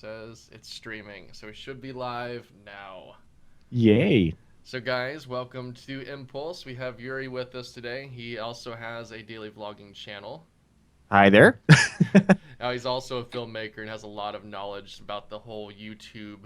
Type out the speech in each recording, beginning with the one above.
says it's streaming, so we should be live now. Yay. So, guys, welcome to Impulse. We have Yuri with us today. He also has a daily vlogging channel. Hi there. Now, he's also a filmmaker and has a lot of knowledge about the whole YouTube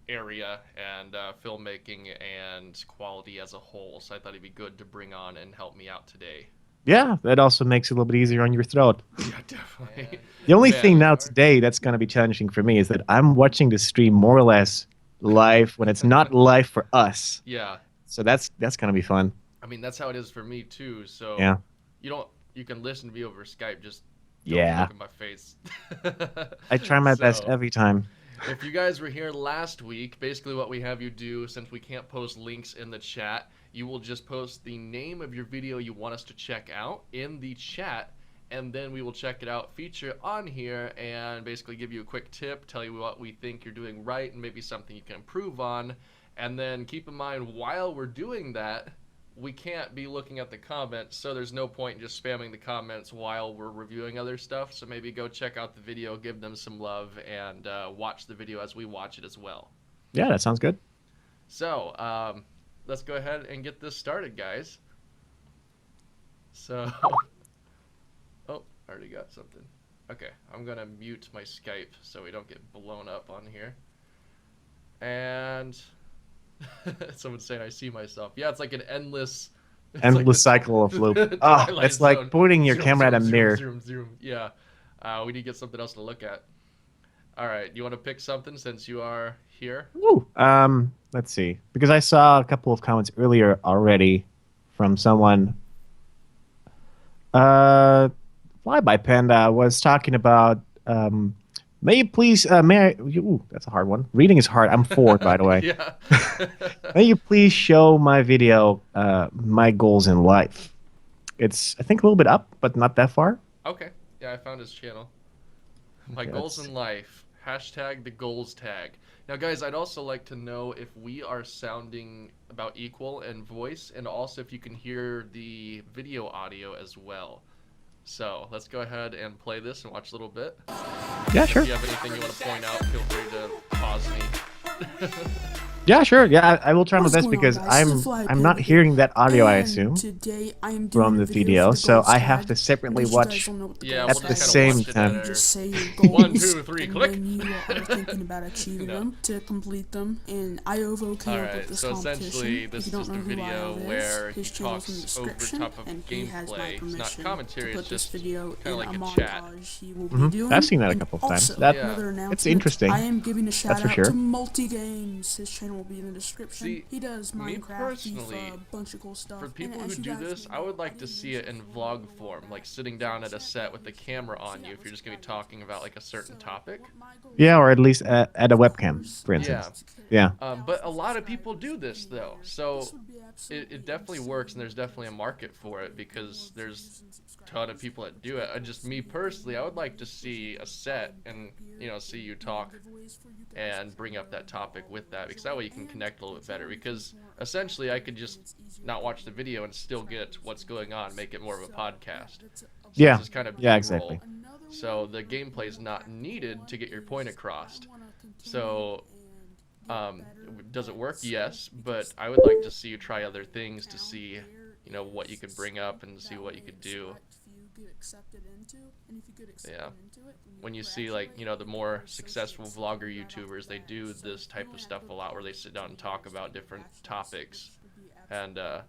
area and filmmaking and quality as a whole. So, I thought he'd be good to bring on and help me out today. Yeah, that also makes it a little bit easier on your throat. Yeah, definitely. The only thing Man. now today that's going to be challenging for me is that I'm watching the stream more or less live when it's not live for us. Yeah. So that's going to be fun. I mean, that's how it is for me too. So Yeah. you can listen to me over Skype, just don't Yeah. look at my face. I try my best So, every time. if you guys were here last week, basically what we have you do, since we can't post links in the chat, you will just post the name of your video you want us to check out in the chat, and then we will check it out, feature it on here, and basically give you a quick tip, tell you what we think you're doing right, and maybe something you can improve on. And then keep in mind, while we're doing that, we can't be looking at the comments, so there's no point in just spamming the comments while we're reviewing other stuff. So maybe go check out the video, give them some love, and watch the video as we watch it as well. Yeah, that sounds good. So let's go ahead and get this started, guys. So, oh, I already got something. Okay, I'm gonna mute my Skype so we don't get blown up on here. And someone's saying I see myself. Yeah, it's like an endless Endless cycle of loop. Oh, Twilight it's like Zone. pointing your Zoom, camera at a zoom, mirror. zoom, zoom. Yeah. We need to get something else to look at. All right, you want to pick something since you are here? Woo. Let's see. Because I saw a couple of comments earlier already from someone. Fly by Panda was talking about. May you please? Ooh, that's a hard one. Reading is hard. I'm 4, by the way. Yeah. May you please show my video, my goals in life? It's I think a little bit up, but not that far. Okay. Yeah, I found his channel. My Okay, goals let's in life. Hashtag the goals tag. Now, guys, I'd also like to know if we are sounding about equal in voice, and also if you can hear the video audio as well. So let's go ahead and play this and watch a little bit. Yeah, sure. If you have anything you want to point out, feel free to pause me. Yeah, sure. Yeah, I will try my What's best going on, because guys? It's the Fly I'm not Panda hearing that audio. I and assume today I am doing from a the video, for the so goals I have tag. to separately In case you guys watch don't know what the Yeah, goals we'll at the just tag kind same of watch it time. at You just say your 1, goals 2, 3, and click. when you are thinking about achieving No. them to complete them. And Iovo came up Alright, with this so competition. essentially If this you don't is know the who video Iovo where is, he his channel's in the talks over description, top of and he has my gameplay. It's not permission commentary, to it's put this just video kinda in like a a chat. montage he will be doing. I've seen that a And couple of times. also, That Yeah. another announcement, it's interesting. I am giving a shout for out sure. to Multi Games. His channel will be in the description. See, He does me Minecraft, personally, FIFA, a bunch of cool stuff. For people And who as you do guys this, may I know, would like to didn't see it in mention vlog before, form, like sitting down at a set with the camera on you if you're just going to be talking about like a certain topic. Yeah, or at least at a webcam, for instance. Yeah. But a lot of people do this though, so it definitely works, and there's definitely a market for it because there's a ton of people that do it. Just me personally, I would like to see a set and see you talk and bring up that topic with that, because that way you can connect a little bit better. Because essentially, I could just not watch the video and still get what's going on, make it more of a podcast. So Yeah. this is kind of Yeah, B-roll. exactly. So the gameplay is not needed to get your point across. So does it work? Yes, but I would like to see you try other things to see, what you could bring up and see what you could do. Yeah. When you see like, the more successful vlogger YouTubers, they do this type of stuff a lot where they sit down and talk about different topics. And I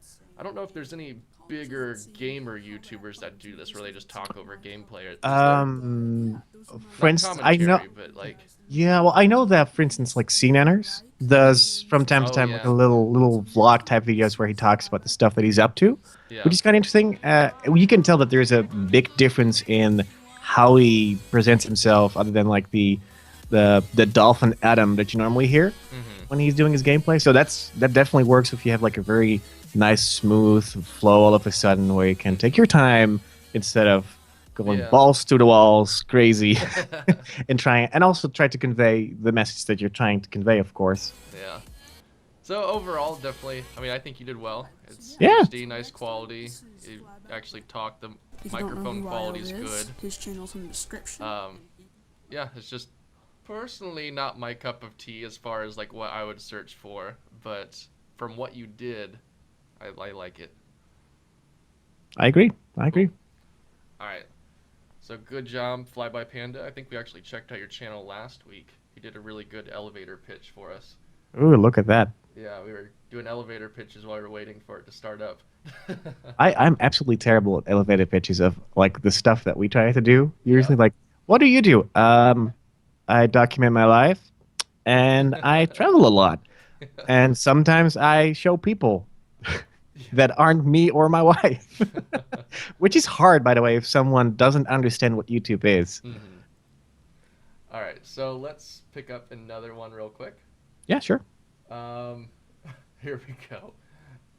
don't know if there's any bigger gamer YouTubers that do this where they just talk over gameplay. For instance, I know. But like, Yeah, well, I know that, for instance, like CNanners does from time to Oh, time like yeah. a little vlog type videos where he talks about the stuff that he's up to, yeah. which is kind of interesting. You can tell that there's a big difference in how he presents himself, other than like the Dolphin Adam that you normally hear Mhm. when he's doing his gameplay. So that definitely works if you have like a very nice smooth flow all of a sudden where you can take your time instead of going Yeah. balls to the walls crazy and also try to convey the message that you're trying to convey, of course. Yeah. So overall, definitely, I mean, I think you did well. It's Yeah. HD, nice quality. You actually talk, the If you don't know microphone who quality Iovo is good. His channel's in the description. Yeah, it's just Personally, not my cup of tea as far as like what I would search for, but from what you did, I like it. I agree. I agree. All right. So good job, Flyby Panda. I think we actually checked out your channel last week. You did a really good elevator pitch for us. Ooh, look at that. Yeah, we were doing elevator pitches while we were waiting for it to start up. I'm absolutely terrible at elevator pitches of like the stuff that we try to do. Usually, like, what do you do? I document my life, and I travel a lot, and sometimes I show people that aren't me or my wife, which is hard, by the way, if someone doesn't understand what YouTube is. Mm-hmm. All right, so let's pick up another one real quick. Yeah, sure. Here we go.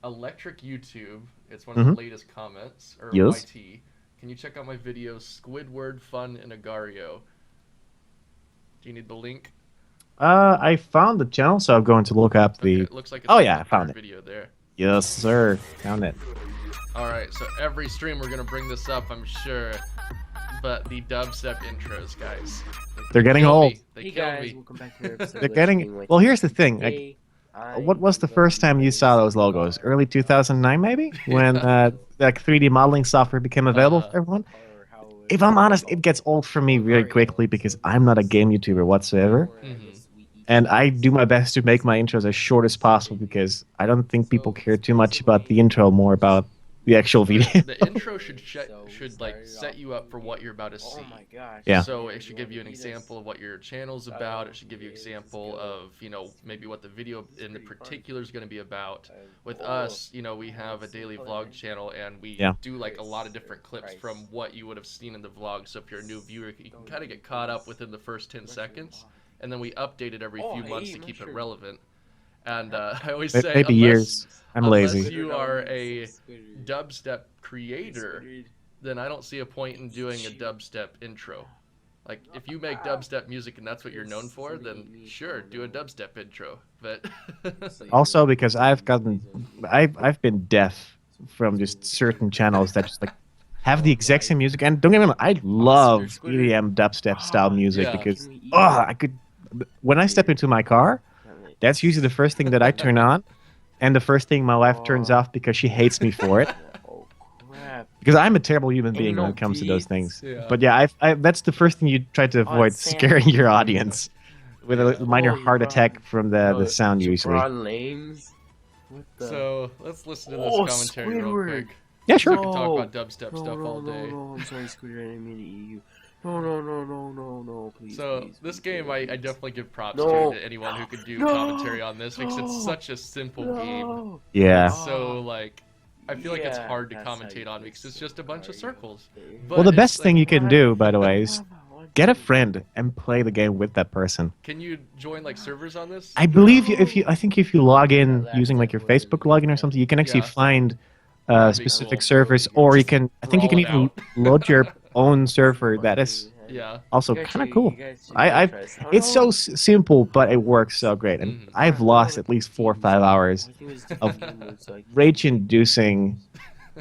Electric YouTube. It's one of the latest comments. Or yes. YT. Can you check out my video, Squidward Fun in Agario? Do you need the link? I found the channel, so I'm going to look up the... It looks like it's I found it. Video there. Yes, sir. Found it. All right, so every stream we're going to bring this up, I'm sure. But the dubstep intros, guys. They're getting old. They kill me. Welcome back to episode They're getting... Well, here's the thing. Like, what was the first time you saw those logos? Early 2009, maybe? When like 3D modeling software became available for everyone? If I'm honest, it gets old for me really quickly because I'm not a game YouTuber whatsoever. And I do my best to make my intros as short as possible because I don't think people care too much about the intro, more about the actual video. The intro should like set you up for what you're about to see. Oh my gosh. Yeah. So it should give you an example of what your channel's about. It should give you an example of, you know, maybe what the video in particular is going to be about. With us, you know, we have a daily vlog channel and we do like a lot of different clips from what you would have seen in the vlog. So if you're a new viewer, you can kind of get caught up within the first 10 seconds. And then we update it every few months to keep it relevant. And I always say, maybe years. I'm lazy. Unless you are a dubstep creator, then I don't see a point in doing a dubstep intro. Like, if you make dubstep music and that's what you're known for, then sure, do a dubstep intro. But also because I've been deaf from just certain channels that just like have the exact same music. And don't get me wrong, I love EDM dubstep style music because when I step into my car, that's usually the first thing that I turn on, and the first thing my wife turns off because she hates me for it. Because I'm a terrible human being when it comes to those things. Yeah. But yeah, that's the first thing you try to avoid, scaring your audience with a minor heart attack from the sound usually. So let's listen to this commentary real quick. Yeah, sure. We can talk about dubstep stuff all day. No, I'm sorry, Squidward, I didn't mean to eat you. No, please. So please, this please, game, please, I definitely give props to anyone who could do commentary on this because it's such a simple game. Yeah. So like, I feel like it's hard to commentate on because it's just a bunch of circles. But well, the best thing you can do, by the way, is get a friend and play the game with that person. Can you join like servers on this? I believe I think if you log in using like your Facebook login or something, you can actually find specific servers, or you can. I think you can even load your own server. That is also kind of cool. It's so simple, but it works so great. And I've lost at least 4 or 5 hours of rage-inducing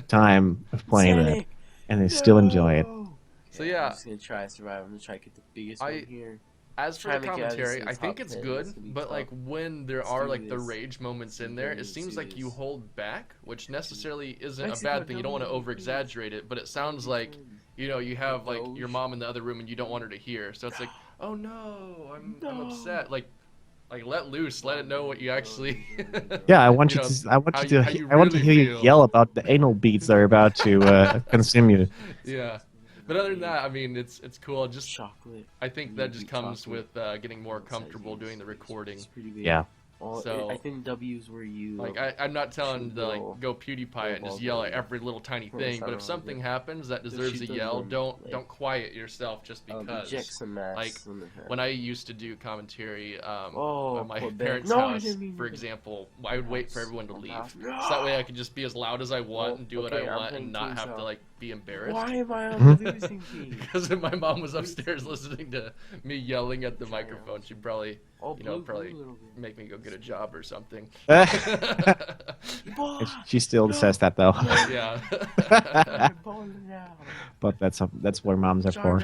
time of playing that, and I still enjoy it. So yeah, I'm just gonna try to survive. I'm gonna try to get the biggest one here. As for the commentary, I think it's good, but like when there are like the rage moments in there, it seems like you hold back, which necessarily isn't a bad thing. You don't want to over-exaggerate it, but it sounds like, you know, you have like your mom in the other room and you don't want her to hear. So it's like, oh no, I'm upset. Like let loose, let it know what you actually. Yeah, I want you to hear you yell about the anal beads that are about to consume you. Yeah. But other than that, I mean, it's cool. Just chocolate. I think that just comes with getting more comfortable doing the recording. Yeah. So I think W's where you like. I'm not telling to like go PewDiePie it and just yell at every little tiny thing. But if something happens that deserves a yell, don't quiet yourself just because. Like when I used to do commentary at my parents' house, for example, I would wait for everyone to leave, so that way I could just be as loud as I want and do what I want and not have to like be embarrassed. Why am I on the losing team? Because if my mom was upstairs listening to me yelling at the microphone, she'd probably, probably make me go get a job or something. She still says that though. Yeah. But that's what moms are for.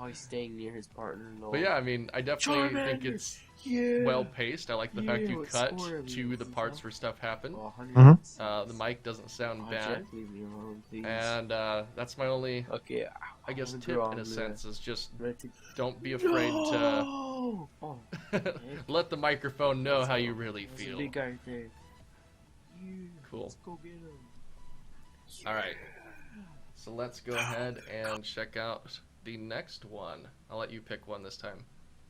he's staying near his partner. No. But yeah, I mean, I definitely think it's well paced. I like the fact you what cut score have to you the seen, parts Tom? where stuff happened. Oh, 100. The mic doesn't sound Oh, bad. Jeff, leave me alone, please. And that's my only, Okay, I guess, I'm tip draw, in a I'm sense is just gonna take- don't be afraid No! Oh, to let the microphone know how you really there's a feel. big guy right there. Yeah, Cool. Let's go get him. All right. So let's go ahead and check out the next one. I'll let you pick one this time.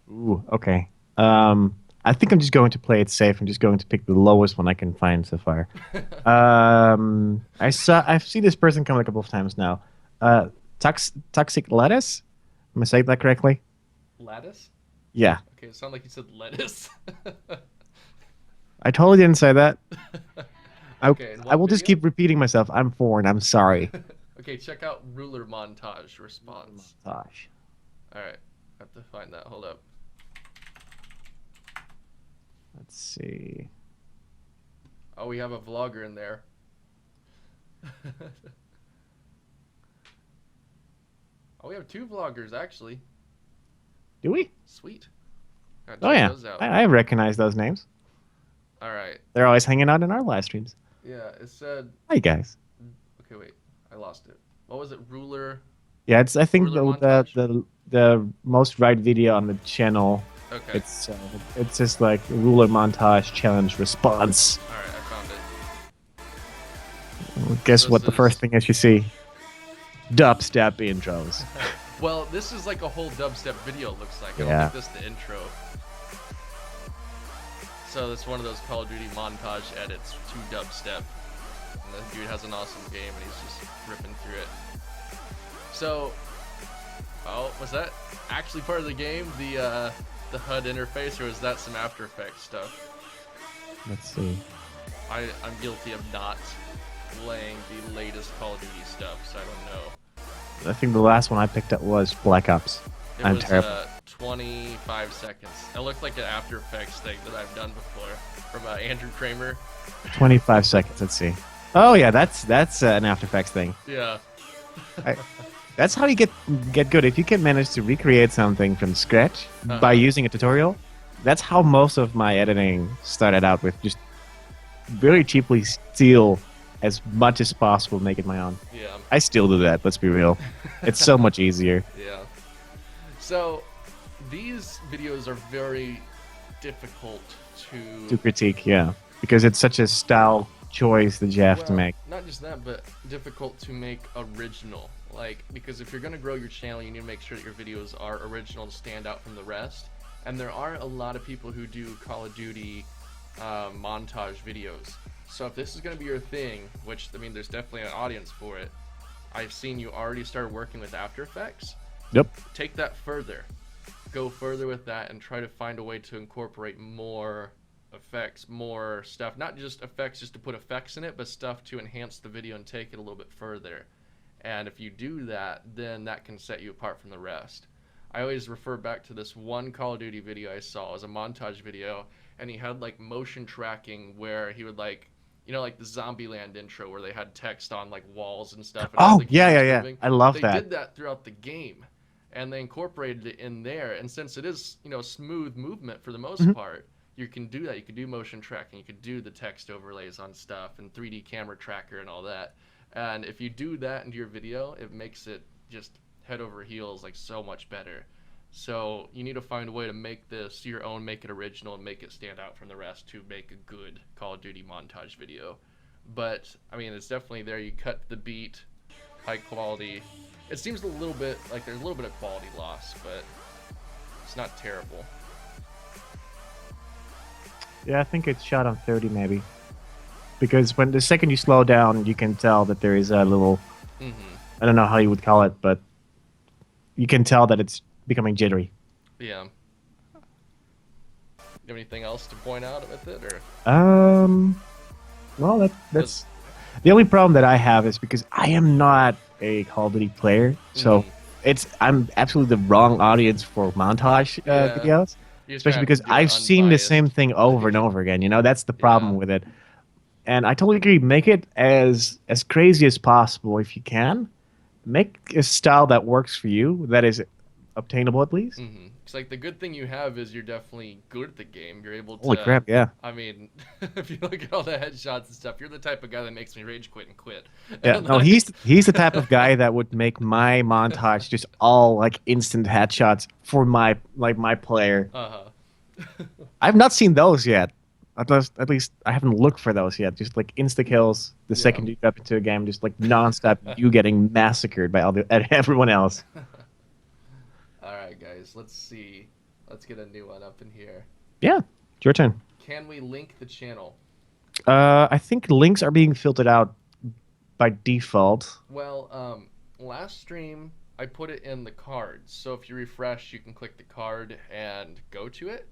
Ooh, okay. I think I'm just going to play it safe. I'm just going to pick the lowest one I can find so far. I've seen this person come a couple of times now. Toxic lettuce. Am I saying that correctly? Lattice? Yeah. Okay, it sounded like you said lettuce. I totally didn't say that. Okay, and I will what just video? keep repeating myself. I'm foreign. I'm sorry. Okay, check out ruler montage response. Gosh. All right, I have to find that. Hold up. Let's see. Oh, we have a vlogger in there. Oh, we have 2 vloggers actually. Do we? Sweet. Gotta Oh check yeah. those out. I recognize those names. All right. They're always hanging out in our live streams. Yeah, it said. Hi guys. Okay, wait. I lost it. What was it? Ruler. Yeah, it's I think Ruler the most right video on the channel. Okay. It's just like ruler montage challenge response. All right, I found it. Guess This what the is- first thing is you see? Dubstep intros. Well, this is like a whole dubstep video. It looks like. I don't Yeah. think this is the intro. So it's one of those Call of Duty montage edits to dubstep. And the dude has an awesome game, and he's just ripping through it. So, oh, was that actually part of the game? The HUD interface, or was that some After Effects stuff? Let's see. I'm guilty of not playing the latest Call of Duty stuff, so I don't know. I think the last one I picked up was Black Ops. It I'm was terrible. 25 seconds. It looked like an After Effects thing that I've done before from Andrew Kramer. 25 seconds. Let's see. Oh yeah, that's an After Effects thing. Yeah. That's how you get good. If you can manage to recreate something from scratch by using a tutorial, that's how most of my editing started out with. Just very cheaply steal as much as possible, make it my own. Yeah. I still do that. Let's be real. It's so much easier. Yeah. So these videos are very difficult To critique, yeah, because it's such a style choice that you have to make. Not just that, but difficult to make original. Like, because if you're going to grow your channel, you need to make sure that your videos are original and stand out from the rest. And there are a lot of people who do Call of Duty montage videos. So if this is going to be your thing, which, I mean, there's definitely an audience for it, I've seen you already started working with After Effects. Yep. Take that further. Go further with that and try to find a way to incorporate more effects, more stuff. Not just effects just to put effects in it, but stuff to enhance the video and take it a little bit further. And if you do that, then that can set you apart from the rest. I always refer back to this one Call of Duty video I saw. It was a montage video, and he had like motion tracking where he would like, you know, like the Zombieland intro where they had text on like walls and stuff. And Oh, the yeah, camera's yeah. moving. I love They that. did that throughout the game, and they incorporated it in there. And since it is, you know, smooth movement for the most part, you can do that. You can do motion tracking. You could do the text overlays on stuff and 3D camera tracker and all that. And if you do that into your video, it makes it just head over heels, like so much better. So you need to find a way to make this your own, make it original, and make it stand out from the rest to make a good Call of Duty montage video. But, I mean, it's definitely there. You cut the beat, high quality. It seems a little bit like there's a little bit of quality loss, but it's not terrible. Yeah, I think it's shot on 30 maybe. Because when the second you slow down, you can tell that there is a little, I don't know how you would call it, but you can tell that it's becoming jittery. Yeah. You have anything else to point out with it, or? Well, that's the only problem that I have is because I am not a Call of Duty player, so I'm absolutely the wrong audience for montage videos. Especially because I've seen the same thing over and over again. You know, that's the problem with it. And I totally agree. Make it as crazy as possible if you can. Make a style that works for you. That is obtainable at least. It's like the good thing you have is you're definitely good at the game. You're able to. Holy crap! Yeah. I mean, if you look at all the headshots and stuff, you're the type of guy that makes me rage quit and quit. Yeah. And No, like- he's the type of guy that would make my montage just all like instant headshots for my player. I've not seen those yet. At least I haven't looked for those yet. Just like insta kills the second you jump into a game, just like nonstop, you getting massacred by everyone else. All right, guys. Let's see. Let's get a new one up in here. Yeah, it's your turn. Can we link the channel? I think links are being filtered out by default. Well, last stream I put it in the cards. So if you refresh, you can click the card and go to it.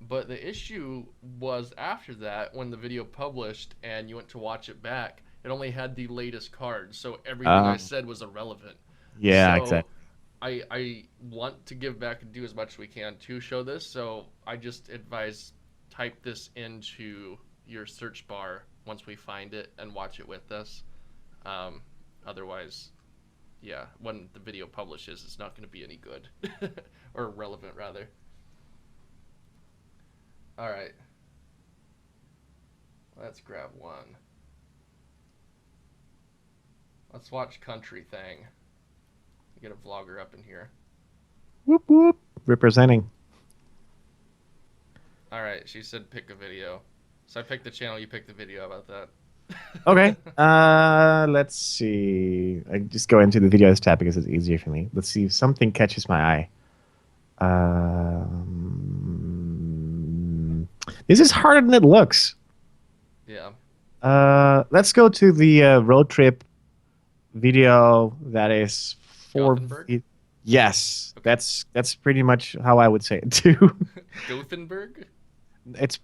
But the issue was after that, when the video published and you went to watch it back, it only had the latest card, so everything I said was irrelevant. Yeah, So exactly. I want to give back and do as much as we can to show this, so I just advise type this into your search bar once we find it and watch it with us. Otherwise, yeah, when the video publishes, it's not going to be any good. Or relevant, rather. Alright. Let's grab one. Let's watch Country Thing. Get a vlogger up in here. Whoop whoop. Representing. Alright, she said pick a video. So I picked the channel, you picked the video. How about that? Okay. Let's see. I just go into the videos tab because it's easier for me. Let's see if something catches my eye. This is harder than it looks. Yeah. Let's go to the road trip video that is for. Gothenburg? Yes, Okay. that's pretty much how I would say it too. Gothenburg? It's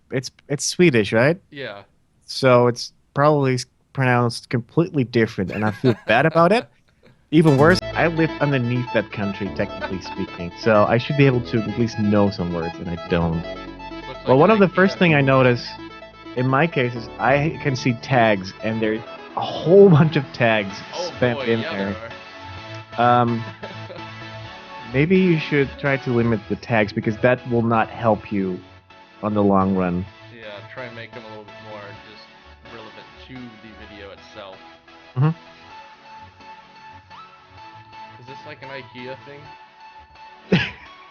Swedish, right? Yeah. So it's probably pronounced completely different, and I feel bad about it. Even worse, I live underneath that country, technically speaking, so I should be able to at least know some words, and I don't. Looks Well, like one of the IKEA. first thing I notice, in my case, is I can see tags, and there's a whole bunch of tags Oh spent boy, in yeah, there. there are. Maybe you should try to limit the tags, because that will not help you on the long run. Yeah, try and make them a little bit more just relevant to the video itself. Mhm. Is this like an IKEA thing?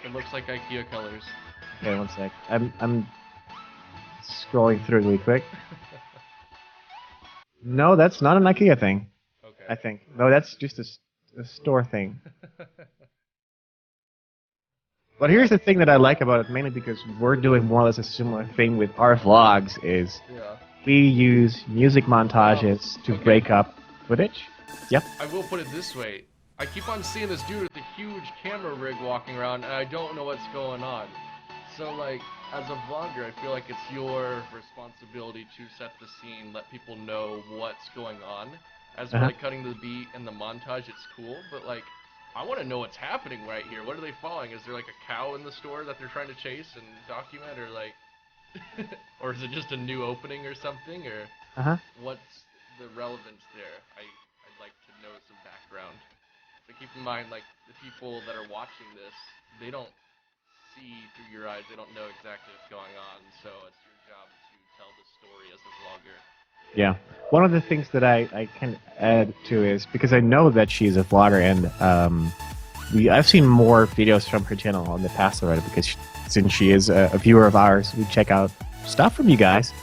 It looks like IKEA colors. Okay, one sec. I'm scrolling through really quick. No, that's not an IKEA thing. Okay. I think. No, that's just a store thing. But here's the thing that I like about it, mainly because we're doing more or less a similar thing with our vlogs, is Yeah. we use music montages to okay. break up footage. Yep. I will put it this way. I keep on seeing this dude with a huge camera rig walking around, and I don't know what's going on. So, like, as a vlogger, I feel like it's your responsibility to set the scene, let people know what's going on. As for, like, cutting the beat and the montage, it's cool, but, like, I want to know what's happening right here. What are they following? Is there, like, a cow in the store that they're trying to chase and document, or, like... or is it just a new opening or something, or... Uh-huh. What's the relevance there? I'd like to know some background. So keep in mind, like, the people that are watching this, they don't see through your eyes, they don't know exactly what's going on, so it's your job to tell the story as a vlogger. Yeah. One of the things that I can add to is, because I know that she's a vlogger, and I've seen more videos from her channel in the past already, because since she is a viewer of ours, we check out stuff from you guys.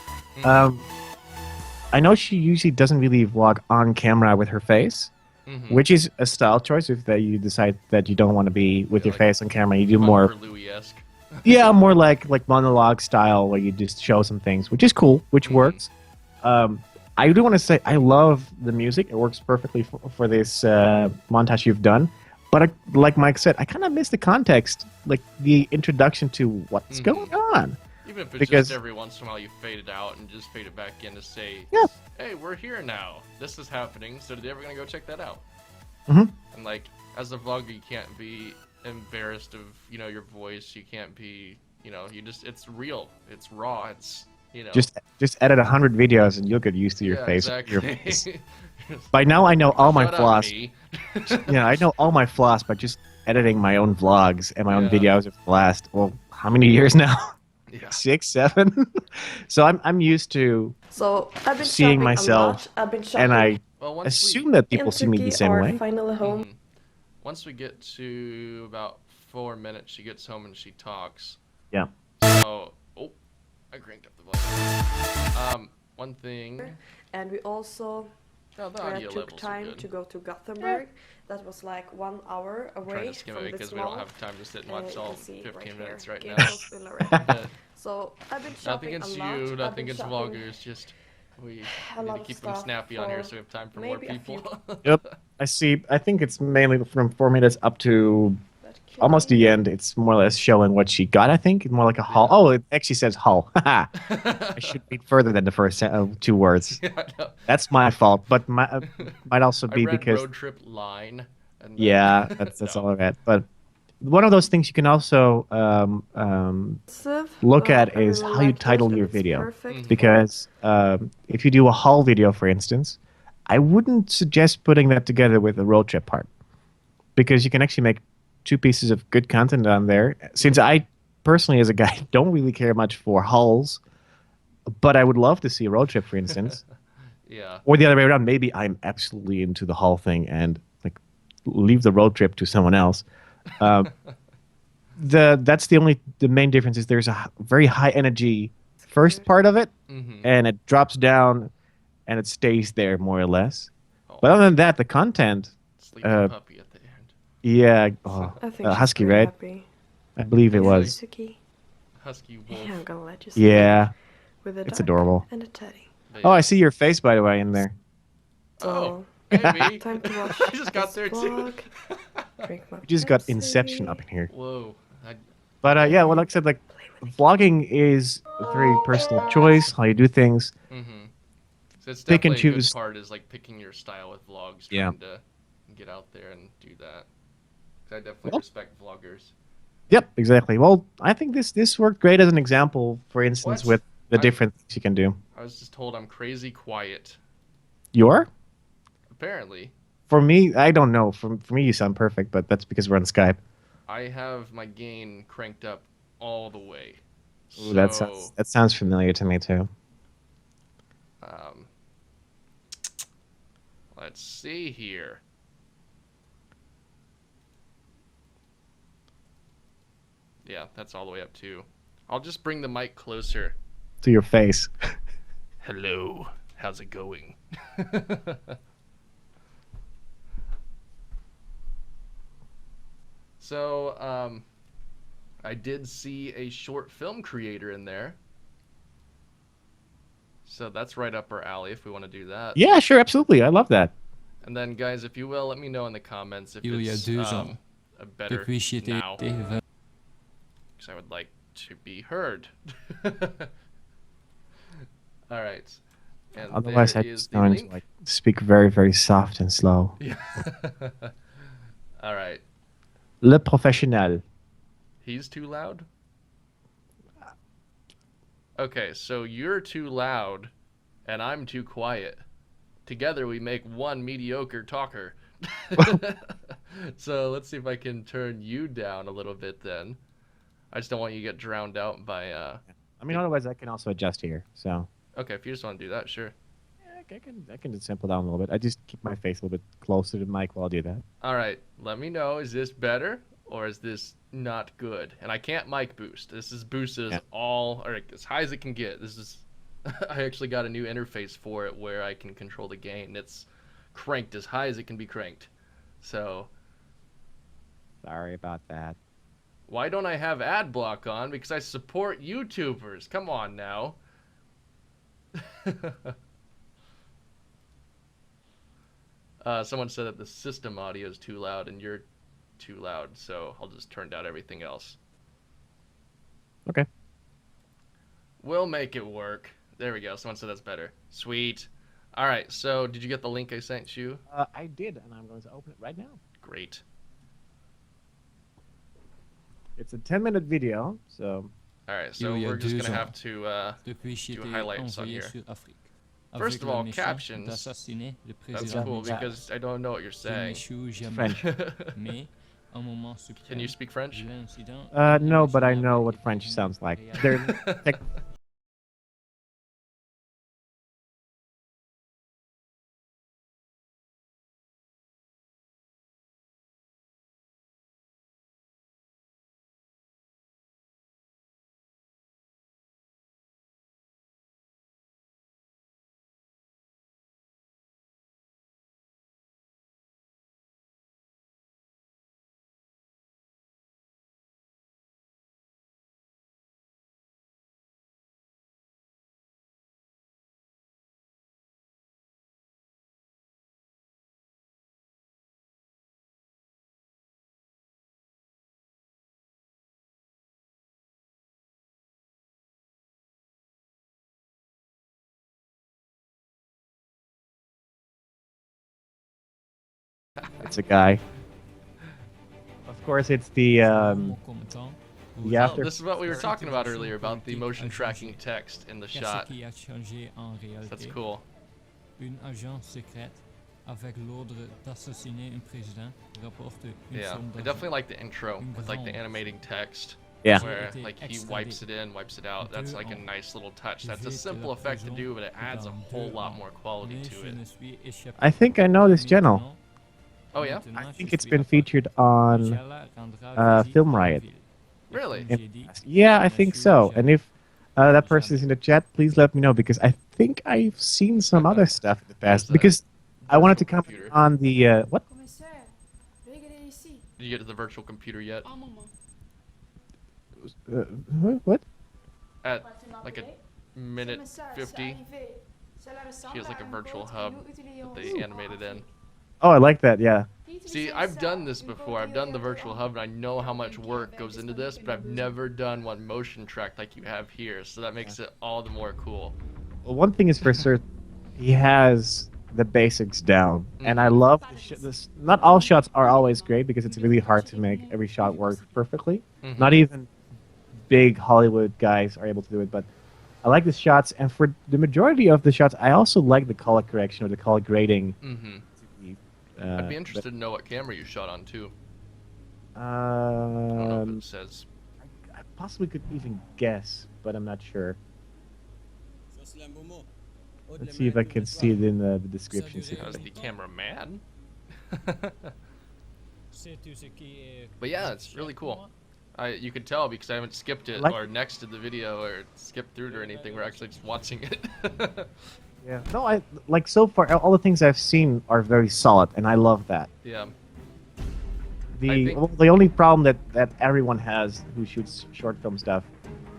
I know she usually doesn't really vlog on camera with her face, which is a style choice if that you decide that you don't want to be with your like face on camera. You do more, Louis-esque. yeah, more like monologue style, where you just show some things, which is cool, which works. I do want to say I love the music. It works perfectly for this montage you've done. But like Mike said, I kind of miss the context, like the introduction to what's going on. Even if it's Because- just every once in a while you fade it out and just fade it back in to say, Yeah. hey, we're here now. This is happening, so today we're going to go check that out. Mhm. And, like, as a vlogger, you can't be embarrassed of, you know, your voice. You can't be, you know, it's real. It's raw. It's, you know. Just edit 100 videos and you'll get used to your yeah, face. Exactly. Your face. By now I know all my Shut up, flaws. me. Yeah, I know all my flaws, but just editing my own vlogs and my own Yeah. videos for the last, well, how many years now? Yeah. 6, 7. So I'm used to So I've been seeing shopping myself, a lot. I've been shopping and I Well, once assume that people in see me the Turkey same are way. finally home. once we get to about 4 minutes, she gets home and she talks. Yeah. So, oh, I cranked up the volume. One thing. And we also Oh, the audio took levels are time good. to go to Gothenburg. That was like 1 hour I'm away trying to skim from it the because we small. don't have time to sit and watch you all can see 15 minutes here, right Game now. House Villaret. So I've been Nothing shopping against a lot. you, I've nothing been against shopping vloggers, just we a need lot to of keep them stuff snappy on here for so we have time for more maybe a few people. Yep. I see. I think it's mainly from 4 minutes up to that could almost be- the end. It's more or less showing what she got, I think. More like a haul. Yeah. Oh, it actually says haul. Haha. I should read further than the first 2 words. Yeah, I know. That's my fault, but might also I be read because road trip line. And then- yeah, that's No. all I read. But one of those things you can also look at I is really how you like title those, and your it's video. perfect for- Because if you do a haul video, for instance, I wouldn't suggest putting that together with the road trip part, because you can actually make 2 pieces of good content on there. Since I personally, as a guy, don't really care much for hauls, but I would love to see a road trip, for instance, Yeah. or the other way around. Maybe I'm absolutely into the haul thing and like leave the road trip to someone else. That's the main difference is there's a very high energy first part of it, Mm-hmm. and it drops down and it stays there more or less. Oh, But other than that, the content, sleeping puppy at the end. yeah, I think she's husky, pretty right? happy. I believe it Yeah, was. Suki. Husky Yeah, wolf. I'm gonna let you see Yeah. with a It's duck adorable. and a teddy. But Oh, yeah. I see your face, by the way, in there. Oh, So maybe. time to watch I just got this there too. vlog. Drink my You just got Pepsi. Inception up in here. Whoa. But yeah, well, like I said, like vlogging is a very personal choice, how you do things. Mm-hmm. So it's Pick and definitely a good choose. part is like picking your style with vlogs, Yeah. trying to get out there and do that. 'Cause I definitely Well- respect vloggers. Yep, exactly. Well, I think this worked great as an example, for instance, What? with the I- different things you can do. I was just told I'm crazy quiet. You are? Apparently, For me, I don't know. For me, you sound perfect, but that's because we're on Skype. I have my gain cranked up all the way. Ooh, that sounds familiar to me too. Um, let's see here. Yeah, that's all the way up too. I'll just bring the mic closer. To your face. Hello, how's it going? So, I did see a short film creator in there. So that's right up our alley if we want to do that. Yeah, sure, absolutely. I love that. And then, guys, if you will, let me know in the comments if Il y a it's 2 ans, a better depuis j'ai été now. élevé. Because I would like to be heard. All right. And Otherwise, there I is just the going to link. like speak very, very soft and slow. Yeah. All right. Le professionnel. He's too loud? Okay, so you're too loud, and I'm too quiet. Together we make one mediocre talker. So let's see if I can turn you down a little bit then. I just don't want you to get drowned out by... I mean, otherwise, I can also adjust here. So Okay, if you just want to do that, sure. yeah, I can just simple down a little bit. I just keep my face a little bit closer to the mic while I do that. All right, let me know. Is this better or is this not good? And I can't mic boost. This is boosted Yeah. as high as it can get. This is I actually got a new interface for it where I can control the gain. It's cranked as high as it can be cranked. So Sorry about that. why don't I have ad block on? Because I support YouTubers. Come on now. Someone said that the system audio is too loud and you're too loud, so I'll just turn down everything else. Okay. We'll make it work. There we go. Someone said that's better. Sweet. All right. So, did you get the link I sent you? I did, and I'm going to open it right now. Great. It's a 10-minute video, so All right. So Il y a we're just 2 gonna ans, have to. depuis j'ai do été highlights on envoyé here. sur Afrique. First Avec of la all, mission captions. d'assassiner le That's président cool Chad. because I don't know what you're Je saying. n'échoue jamais. French. Mais Can you speak French? No, but I know what French sounds like. They're it's a guy. Of course, it's the after. This is what we were talking about earlier about the motion tracking text in the shot. That's cool. Une agent secrète avec l'ordre d'assassiner un président rapporte une Yeah, somme I d'argent. definitely like the intro with like the animating text. Yeah. Where like he wipes it in, wipes it out. That's like a nice little touch. That's a simple effect to do, but it adds a whole lot more quality to it. I think I know this channel. Oh yeah? I think it's been featured on Film Riot. Really? Yeah, I think so. And if that person is in the chat, please let me know because I think I've seen some other stuff in the past. Because I wanted to comment computer. on the what? Commissaire, regardez ici. Did you get to the virtual computer yet? Un moment. What? At like a minute Commissaire, 50, c'est arrivé. Cela ressemble she has like à a un virtual boat que hub nous utilisons that they animated in. Oh, I like that. Yeah. See, I've done this before. I've done the virtual hub, and I know how much work goes into this, but I've never done one motion tracked like you have here, so that makes it all the more cool. Well, one thing is for certain, he has the basics down, and I love this. Not all shots are always great because it's really hard to make every shot work perfectly. Mhm. Not even big Hollywood guys are able to do it, but I like the shots, and for the majority of the shots, I also like the color correction or the color grading. Mm-hmm. I'd be interested to know what camera you shot on too. I don't know if it says. I possibly could even guess, but I'm not sure. Let's see if I can see it in the description. As the cameraman. But yeah, it's really cool. You can tell because I haven't skipped it or next to the video or skipped through it or anything. We're actually just watching it. Yeah. No, I like so far all the things I've seen are very solid, and I love that. Yeah. The only problem that everyone has who shoots short film stuff,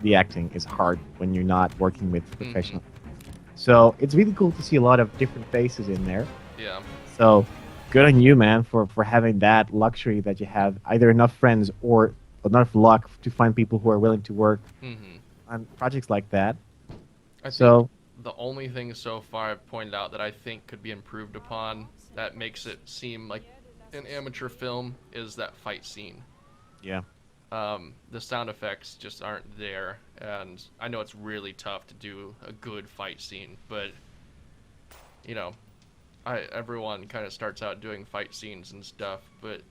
the acting is hard when you're not working with professionals. So it's really cool to see a lot of different faces in there. Yeah. So good on you, man, for having that luxury that you have either enough friends or enough luck to find people who are willing to work on projects like that. So the only thing so far I've pointed out that I think could be improved upon that makes it seem like an amateur film is that fight scene. Yeah. The sound effects just aren't there, and I know it's really tough to do a good fight scene, but you know, everyone kind of starts out doing fight scenes and stuff, but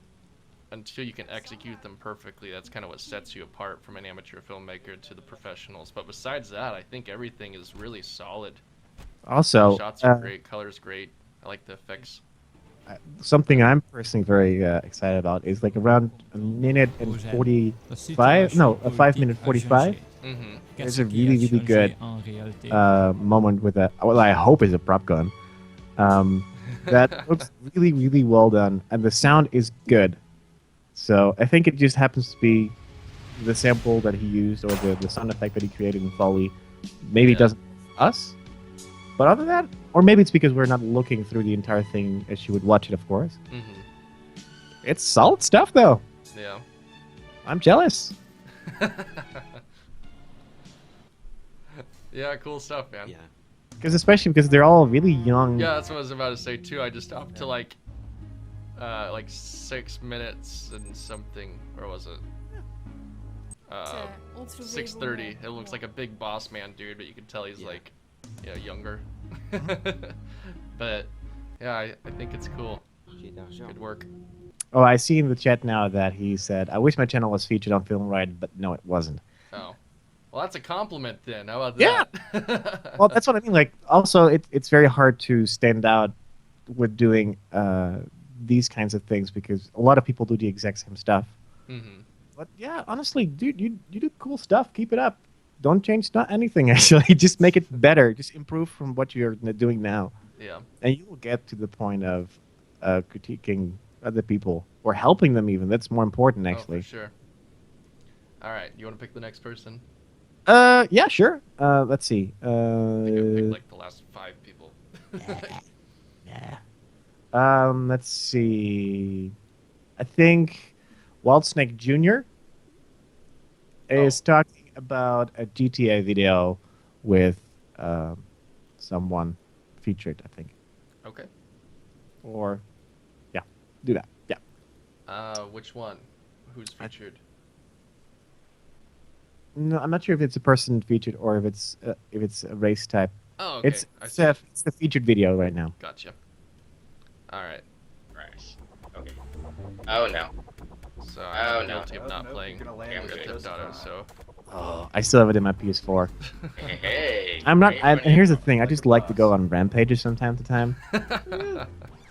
until you can execute them perfectly, that's kind of what sets you apart from an amateur filmmaker to the professionals. But besides that, I think everything is really solid. Also, shots are great, colors great. I like the effects. Something I'm personally very excited about is like around a minute and 45. No, a 5-minute 45. There's a really, really good moment with a. Well, I hope is a prop gun. That looks really, really well done, and the sound is good. So I think it just happens to be the sample that he used or the sound effect that he created in Foley. Maybe it doesn't us, but other than that, or maybe it's because we're not looking through the entire thing as you would watch it, of course. It's solid stuff, though. Yeah. I'm jealous. Yeah, cool stuff, man. Yeah. Especially because they're all really young. Yeah, that's what I was about to say too. I just up to like 6 minutes and something, or was it? 6:30. It looks like a big boss man dude, but you can tell he's like, younger. But yeah, I think it's cool. Good work. Oh, I see in the chat now that he said, "I wish my channel was featured on Film Right, but no, it wasn't." Oh. Well, that's a compliment then. How about Yeah. that? Well, that's what I mean. Like, also, it's very hard to stand out with doing these kinds of things because a lot of people do the exact same stuff. Mm-hmm. But yeah, honestly, dude, you do cool stuff. Keep it up. Don't change not anything. Actually, just make it better. Just improve from what you're doing now, Yeah. and you will get to the point of critiquing other people or helping them. Even that's more important, Oh, actually. for sure. All right. You want to pick the next person? Yeah, sure. Let's see. I think I picked like the last 5 people. Yeah. Let's see. I think Wild Snake Jr. is talking about a GTA video with someone featured, I think. Okay. Or, yeah, do that. Yeah. Which one? Who's featured? No, I'm not sure if it's a person featured or if it's a race type. Oh, okay. It's I it's the featured video right now. Gotcha. All right. Right. Okay. Oh no. So I'm no. guilty of not playing Grand Theft Auto. So. Oh, I still have it in my PS4. Hey. I'm not. hey, And here's the friend. thing. I just like to go on rampages from time to time.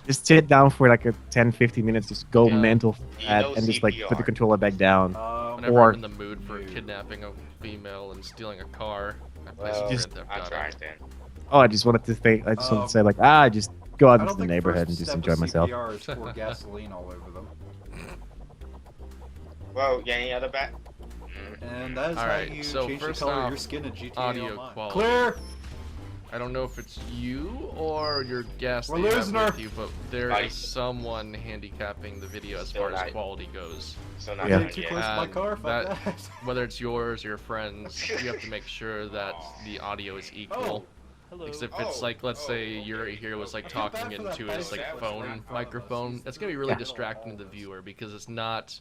Just sit down for like a 10-15 minutes, just go Yeah. mental for You that, know and just like put the CPR. controller back down. Whenever Or- I'm in the mood for kidnapping a female and stealing a car, I play some Well, Grand Theft I Auto. tried then. Oh, I just wanted to think. I just wanted to say like, just go out into the neighborhood and just enjoy myself. CPR is pour gasoline all over them. Well, yeah, any other bet? And that is how Alright, you so change the first color of off, your skin in GTA audio Online. quality. Clear! I don't know if it's you or your guest We're that you have losing her. with you, but there Right. is someone handicapping the video as Still far as not. quality goes. So not Yeah. done Too yet. close to my And car? Fuck that- that. Whether it's yours or your friends, you have to make sure that the audio is equal. Because if it's like, let's say Yuri here was like talking into his like phone microphone, that's gonna be really Yeah. distracting to the viewer because it's not.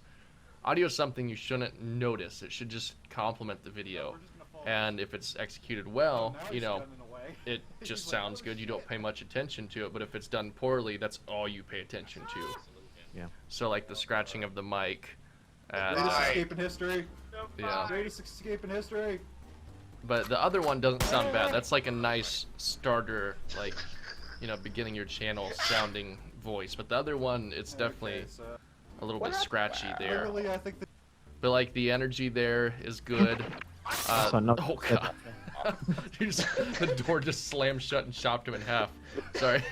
Audio is something you shouldn't notice. It should just complement the video. And if it's executed well, you know, it just sounds good. You don't pay much attention to it. But if it's done poorly, that's all you pay attention to. Yeah. So like the scratching of the mic. And, Greatest escape in history. yeah. Greatest escape in history. But the other one doesn't sound bad. That's like a nice starter, like, you know, beginning your channel sounding voice. But the other one, it's definitely a little bit scratchy there. Literally, I think But like the energy there is good. Also, no- Oh god. The door just slammed shut and chopped him in half. Sorry.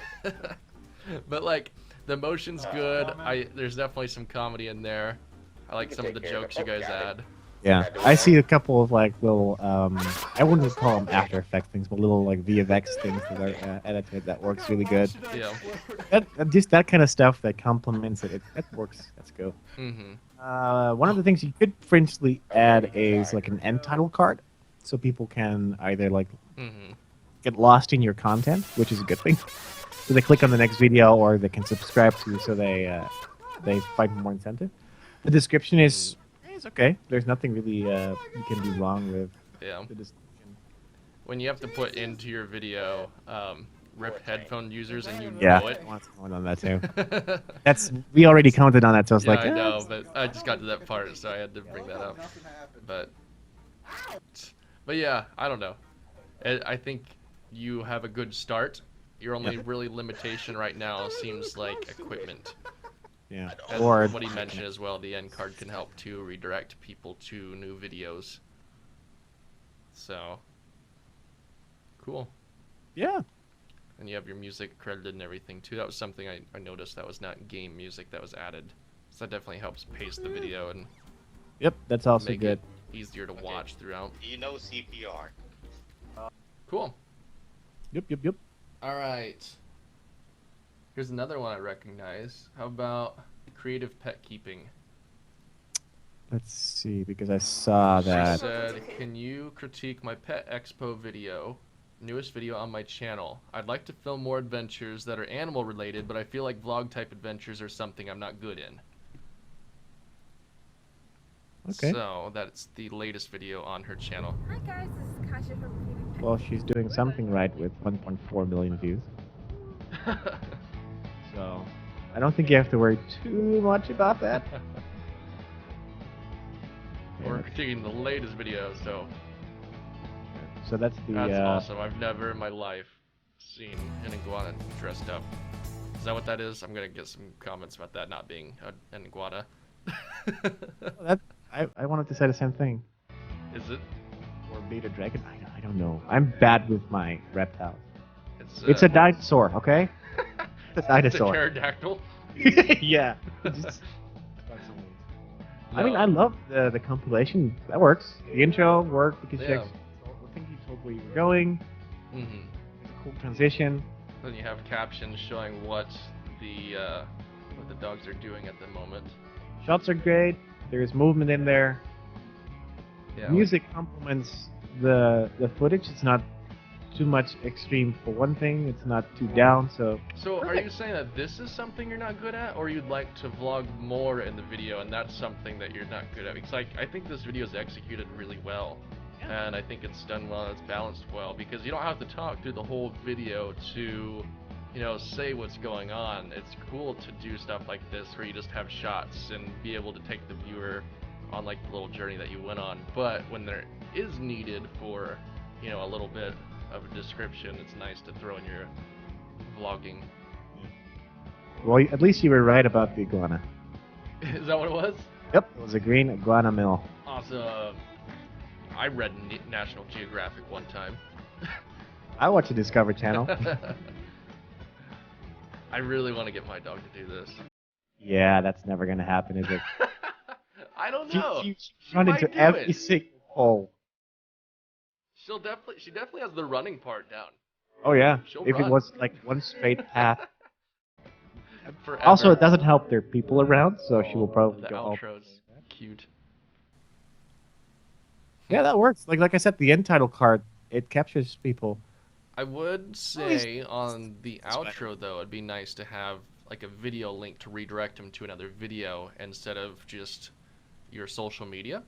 But like the motion's good. There's definitely some comedy in there. I like some of the jokes you guys add. Yeah, I see a couple of like little I wouldn't call them After Effects things, but little like VFX things that are edited that works really good. Yeah. Just that kind of stuff that complements it. That works. That's good. Mm-hmm. One of the things you could potentially add is like an end title card, so people can either like Mm-hmm. get lost in your content, which is a good thing. So they click on the next video, or they can subscribe to you, so they find more incentive. The description is okay. There's nothing really you can do wrong with Yeah. the description. When you have to put into your video rip headphone users and you Yeah, know it. I want someone on that too. We already counted on that, so I was Yeah, like, I know, but I just got to that part, so I had to bring that up. But yeah, I don't know. I think you have a good start. Your only really limitation right now seems like equipment. yeah. And Or what he mentioned as well, the end card can help to redirect people to new videos. So, cool. yeah. And you have your music credited and everything too. That was something I noticed that was not game music that was added. So that definitely helps pace the video and Yep, that's also make good. it easier to watch throughout. Do you know CPR? Cool. Yep. All right. Here's another one I recognize. How about creative pet keeping? Let's see, because I saw She that. said, "Can you critique my pet expo video? Newest video on my channel. I'd like to film more adventures that are animal related, but I feel like vlog type adventures are something I'm not good in." Okay. So that's the latest video on her channel. Hi guys, this is Kasha from Creative Pet. Well, she's doing something right with 1.4 million views. So, I don't think you have to worry too much about that. We're critiquing the latest video, so So that's the. that's awesome. I've never in my life seen an iguana dressed up. Is that what that is? I'm gonna get some comments about that not being an iguana. I wanted to say the same thing. Is it? Or beta dragon? I don't know. I'm bad with my reptiles. It's a dinosaur, okay? It's a dinosaur. It's a pterodactyl. Yeah. I mean, I love the compilation. That works. The intro worked because I think you told where you were going. Mm-hmm. It's a cool transition. Then you have captions showing what the dogs are doing at the moment. Shots are great. There's movement in there. Yeah. Music complements the footage. It's not too much extreme for one thing. It's not too down. So are you saying that this is something you're not good at, or you'd like to vlog more in the video, and that's something that you're not good at? Because I think this video is executed really well, and I think it's done well, it's balanced well, because you don't have to talk through the whole video to, say what's going on. It's cool to do stuff like this where you just have shots and be able to take the viewer on like the little journey that you went on. But when there is needed for, a little bit of a description, it's nice to throw in your vlogging. Well, at least you were right about the iguana. Is that what it was? Yep, it was a green iguana mill. Awesome. I read National Geographic one time. I watch the Discovery Channel. I really want to get my dog to do this. Yeah, that's never gonna happen, is it? I don't know. She She run might into do every it. single hole. She definitely has the running part down. Oh yeah, She'll if run. it was like one straight path. Forever. Also, it doesn't help there are people around, so she will probably the go all outro's cute. Yeah, that works. Like I said, the end title card, it captures people. I would say on the outro though, it'd be nice to have like a video link to redirect them to another video instead of just your social media.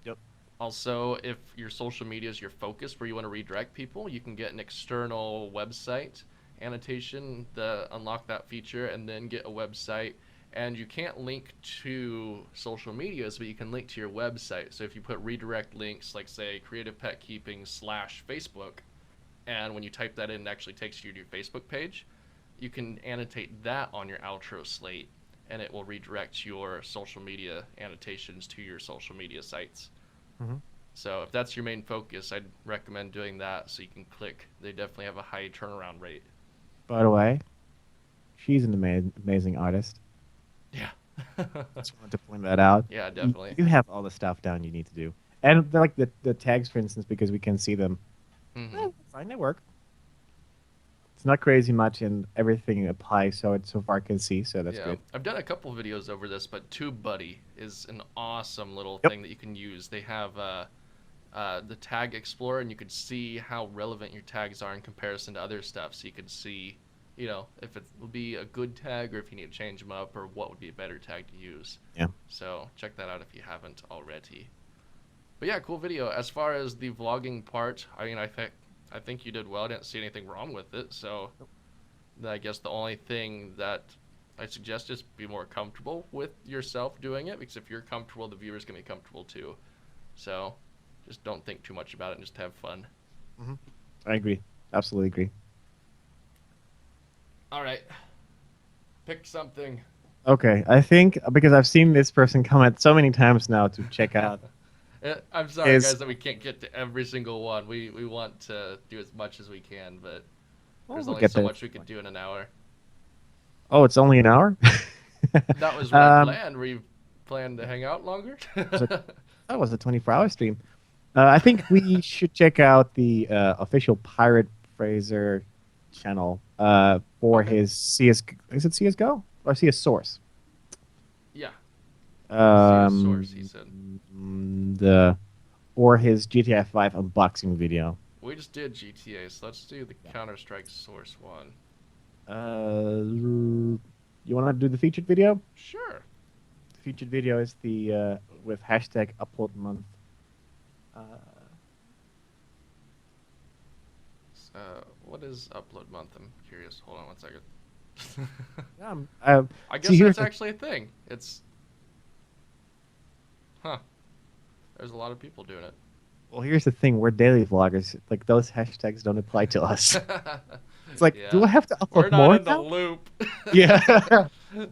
Yep. Also, if your social media is your focus where you want to redirect people, you can get an external website annotation to unlock that feature, and then get a website. And you can't link to social medias, but you can link to your website. So if you put redirect links, like say Creative Pet Keeping /Facebook, and when you type that in, it actually takes you to your Facebook page, you can annotate that on your outro slate, and it will redirect your social media annotations to your social media sites. Mm-hmm. So if that's your main focus, I'd recommend doing that so you can click. They definitely have a high turnaround rate. By the way, she's an amazing artist. Yeah. Just wanted to point that out. Yeah, definitely. You have all the stuff down you need to do. And they're like the tags, for instance, because we can see them. Mm-hmm. Fine, they work. It's not crazy much, and everything applies, so it so far can see, so that's good. I've done a couple videos over this, but TubeBuddy is an awesome little thing that you can use. They have the tag explorer, and you can see how relevant your tags are in comparison to other stuff. So you can see, if it will be a good tag or if you need to change them up, or what would be a better tag to use. Yeah. So check that out if you haven't already. But yeah, cool video. As far as the vlogging part, I think you did well. I didn't see anything wrong with it. So I guess the only thing that I suggest is be more comfortable with yourself doing it, because if you're comfortable, the viewer's going to be comfortable too. So just don't think too much about it and just have fun. Mm-hmm. I agree. Absolutely agree. All right. Pick something. Okay, I think because I've seen this person comment so many times now to check out. I'm sorry, guys, that we can't get to every single one. We want to do as much as we can, but there's only so much we could do in an hour. Oh, it's only an hour? That was my plan. Were you planning to hang out longer? That was a 24-hour stream. I think we should check out the official Pirate Fraser channel for his CS. Is it CSGO or CS Source? Yeah. CS Source, he said. Or his GTA 5 unboxing video. We just did GTA, so let's do the Counter-Strike Source one. You want to do the featured video? Sure. The featured video is the with hashtag upload month. What is upload month? I'm curious. Hold on one second. I guess see, here's that's the- actually a thing. It's, huh? There's a lot of people doing it. Well, here's the thing: we're daily vloggers. Like those hashtags don't apply to us. It's like, Yeah. do I have to We're upload not more in the now? loop. Yeah.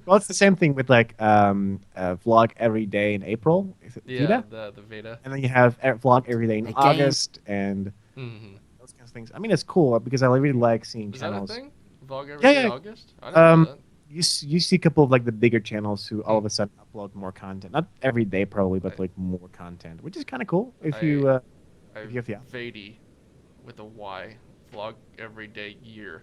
Well, it's the same thing with like vlog every day in April. Is it Yeah, Vita? the Veda. And then you have vlog every day in Again. August and Mm-hmm. those kinds of things. I mean, it's cool because I really like seeing Is that a channels. thing? Vlog every Yeah, day yeah. August? I didn't know that. You see a couple of like the bigger channels who all of a sudden upload more content. Not every day probably, but like more content, which is kind of cool if you have the app. Vady with a Y. Vlog every day year.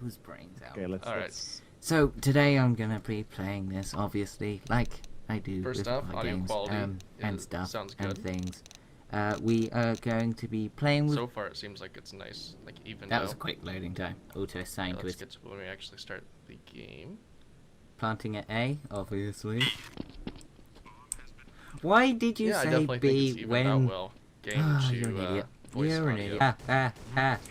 Whose brains out. Okay, let's. All right. let's So today I'm gonna be playing this, obviously, like I do First with off, my audio games quality and stuff sounds and good. things. We are going to be playing with. So far, it seems like it's nice, like even That though. was a quick loading time. Auto assign to Let's it. get to when we actually start the game. Planting at A, obviously. Why did you Yeah, I say definitely think it's B evened when? out well. Game to You're an idiot. voice You're an audio.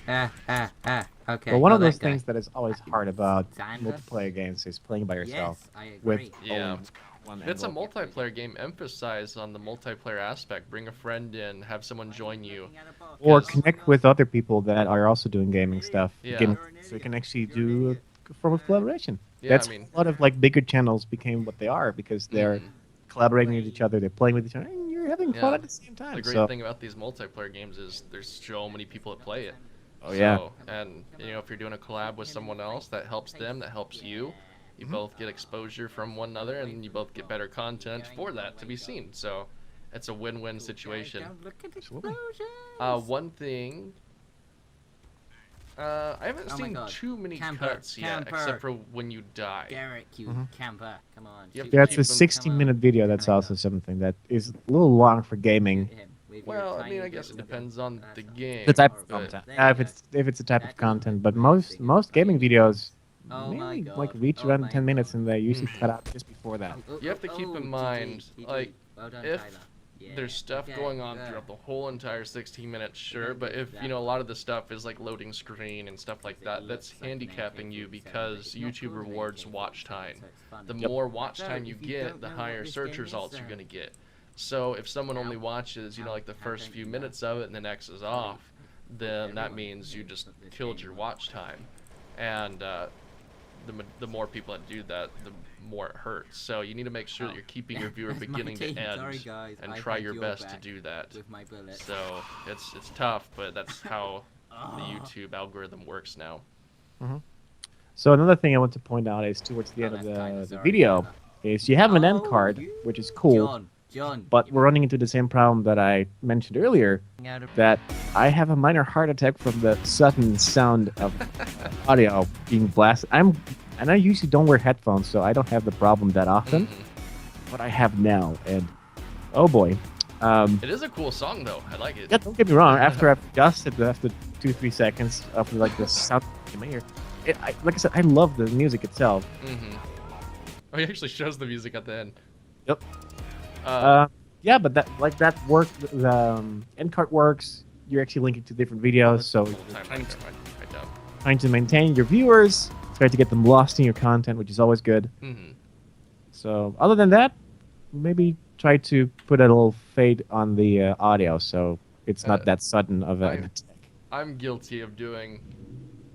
idiot. Okay. Well, one oh, of those that guy. things that is always hard about Sandra? multiplayer games is playing by yourself. Yes, I with agree. Yeah. only one If it's a envelope. multiplayer game, emphasize on the multiplayer aspect. Bring a friend in, have someone join you. Or Yes. connect with other people that are also doing gaming stuff. Yeah. So you can actually do a form of collaboration. Yeah, That's I mean, a lot of like bigger channels became what they are because they're Mhm. collaborating with each other, they're playing with each other, and you're having fun Yeah. at the same time. the great so, thing about these multiplayer games is there's so many people that play it. oh yeah. So, and you know, if you're doing a collab with someone else, that helps them, that helps you. You Mm-hmm. both get exposure from one another, and you both get better content for that to be seen. So, it's a win-win situation. Don't look at Absolutely. explosions. One thing. I haven't Oh my seen God. too many Camper, cuts yet, camper. except for when you die. Derek, you Mhm. camper. Come on. You have shoot to Yeah, him. it's a keep them- 60-minute video. That's also something that is a little long for gaming. Shoot him with your Well, I tiny mean, I guess it little depends gun. on That's the not- game. The type of but- content. There you If it's a type of Exactly. content, but Big most thing. gaming videos Oh my mainly like God. reach Oh around my 10 minutes, God. and they usually Mhm. cut out just before that. You have to keep in GG, mind, GG. like, Well done, if Tyler. Yeah. There's stuff Okay, going on good. throughout the whole entire 16 minutes, sure, don't but do if, that you know, a lot of the stuff is like loading screen and stuff like It that, looks that's like an handicapping you AK-47, but because it's not YouTube called an rewards AK-47, watch time. so it's fun. The Yep. more watch So, time you if you get, don't the know higher what this search game results is, you're going to get. So if someone only watches, you know, like the first don't few you know? minutes of it and then X is off, then that Everyone means you knows just what this killed game your is. watch time. And the more people that do that, the more it hurts. So you need to make sure that you're keeping your viewer That's my beginning to team. end Sorry, guys. and I try had your your best to back do that. with my bullets. So it's tough, but that's how the Ah. YouTube algorithm works now. So another thing I want to point out is towards the Oh, end of that's kinda the sorry, video Tyler. is you have an end Oh, card, you- which is cool, John. but we're running into the same problem that I mentioned earlier, that I have a minor heart attack from the sudden sound of audio being blasted. And I usually don't wear headphones, so I don't have the problem that often, Mhm. but I have now, and oh boy. It is a cool song though. I like it. Yeah, don't get me wrong. After I've adjusted after 2-3 seconds of like the sound in my ear, like I said, I love the music itself. Mm-hmm. Oh, he actually shows the music at the end. Yep. Uh, Yeah, but that works. The end card works. You're actually linking to different videos, so full you're time trying right down. trying to maintain your viewers, try to get them lost in your content, which is always good. Mm-hmm. So other than that, maybe try to put a little fade on the audio, so it's not that sudden of an attack. I'm guilty of doing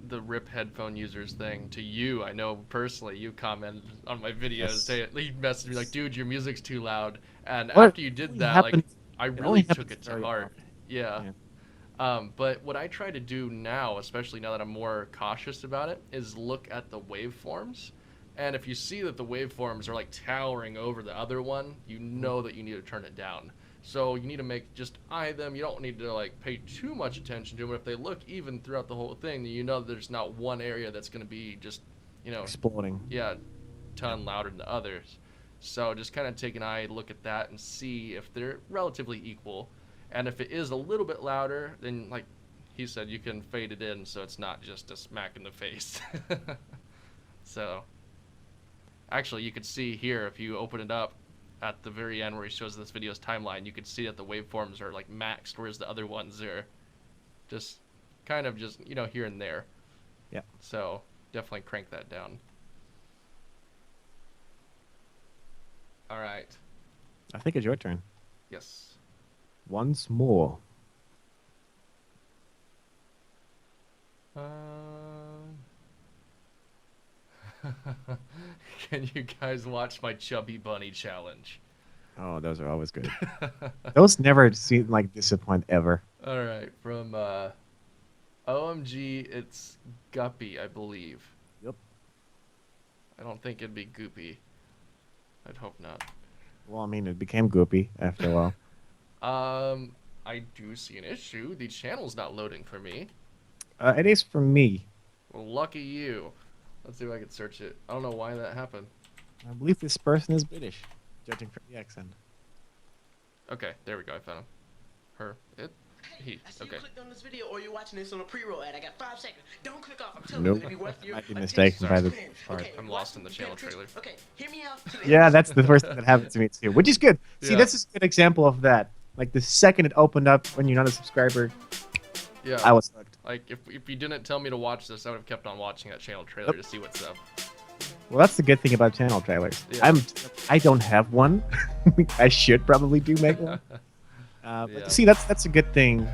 the rip headphone users thing to you. I know personally you commented on my videos. Yes. Say you messaged me like, "Dude, your music's too loud." And Well, after you it did only that, happens- like I it only really took happens it to very heart. often. Yeah. But what I try to do now, especially now that I'm more cautious about it, is look at the waveforms. And if you see that the waveforms are like towering over the other one, you know that you need to turn it down. So you need to make just eye them. You don't need to like pay too much attention to them. If they look even throughout the whole thing, then you know there's not one area that's going to be just, you know, Exploding. yeah, ton louder than the others. So just kind of take an eye, look at that, and see if they're relatively equal. And if it is a little bit louder, then like he said, you can fade it in so it's not just a smack in the face. So actually, you could see here if you open it up at the very end where he shows this video's timeline, you could see that the waveforms are like maxed, whereas the other ones are just kind of just, you know, here and there. Yeah. So definitely crank that down. All right. I think it's your turn. Yes. Once more. Can you guys watch my Chubby Bunny challenge? Oh, those are always good. Those never seem like disappoint ever. All right, from OMG, it's Guppy, I believe. Yep. I don't think it'd be Goopy. I'd hope not. Well, I mean, it became goopy after a while. I do see an issue. The channel's not loading for me. It is for me. Well, lucky you. Let's see if I can search it. I don't know why that happened. I believe this person is British, judging from the accent. Okay, there we go. I found him. Her. It. He. I see Okay. you clicked on this video or you're watching this on a pre-roll ad. I got 5 seconds. Don't click off. I'm telling Nope. you, it'll be worth your Might be attention. mistaken by the part. Okay, I'm lost in the channel trailer. Okay, hear me out. Yeah, that's the first thing that happened to me too, which is good. See, Yeah. this is a good example of that. Like the second it opened up when you're not a subscriber, Yeah. I was hooked. Like, if you didn't tell me to watch this, I would have kept on watching that channel trailer to see what's up. Well, that's the good thing about channel trailers. Yeah. I don't have one. I should probably do make one. Yeah. But see, that's a good thing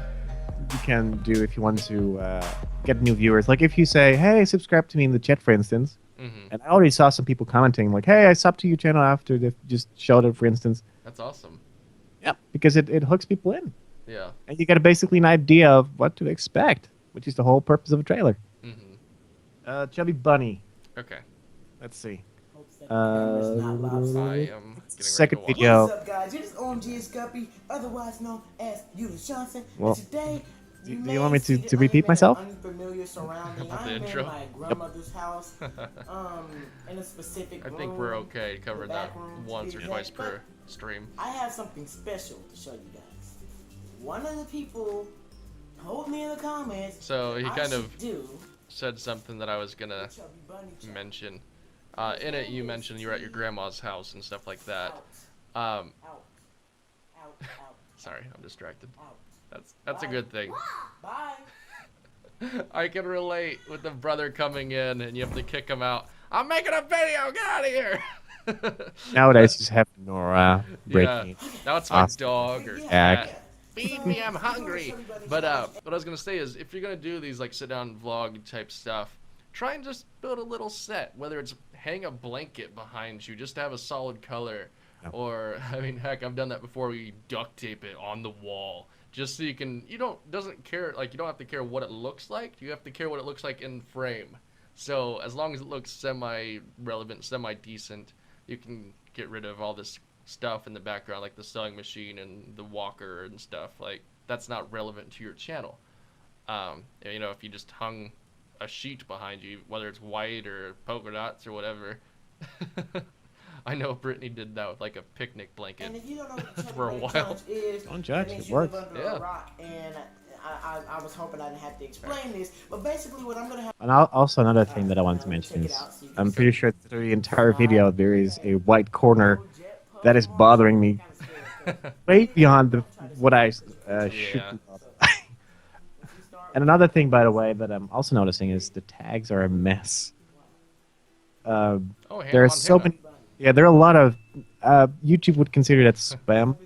you can do if you want to get new viewers. Like if you say, "Hey, subscribe to me" in the chat, for instance. Mm-hmm. And I already saw some people commenting like, "Hey, I subbed to your channel after they just showed it," for instance. That's awesome. Yeah, because it hooks people in. Yeah. And you get basically an idea of what to expect, which is the whole purpose of a trailer. Mm-hmm. Chubby Bunny. Okay. Let's see. I am getting Second ready to watch. video. What's up, guys? It is OMG Guppy, otherwise known as Eunice Johnson. Well, And today, do you want me to repeat myself? Unfamiliar surrounding. The I'm intro? in my grandmother's house, in a specific I room. think we're okay covering the that back room, to once be or exact, twice per but stream. I have something special to show you guys. One of the people told me in the comments. So he I kind should of do said something that I was gonna Chubby Bunny challenge. mention. In it, you mentioned you were at your grandma's house and stuff like that. Out, out, Sorry, I'm distracted. out. That's a good thing. Bye. I can relate with the brother coming in and you have to kick him out. I'm making a video. Get out of here. Nowadays, just have Nora breaking. Yeah. Now it's my Awesome. dog or Yak. cat. Feed me, I'm hungry. But what I was gonna say is, if you're gonna do these like sit-down vlog type stuff, try and just build a little set. Whether it's hang a blanket behind you just to have a solid color, or I mean, heck, I've done that before. Where you duct tape it on the wall just so you can. You don't have to care what it looks like. You have to care what it looks like in frame. So as long as it looks semi-relevant, semi-decent, you can get rid of all this stuff in the background, like the sewing machine and the walker and stuff. Like that's not relevant to your channel. You know, if you just hung a sheet behind you, whether it's white or polka dots or whatever. I know Brittany did that with like a picnic blanket And if you don't know what the for a Chubby Bunny while. challenge is, Don't judge, that means it you live works. under Yeah. a rock, and I was hoping I didn't have to explain this, but basically what I'm gonna have. And also another thing that I wanted to mention is, I'm pretty sure through the entire video there is a white corner that is bothering me way beyond what I should. Yeah. And another thing, by the way, that I'm also noticing is the tags are a mess. Oh, There are so many. Yeah, there are a lot of. YouTube would consider that spam.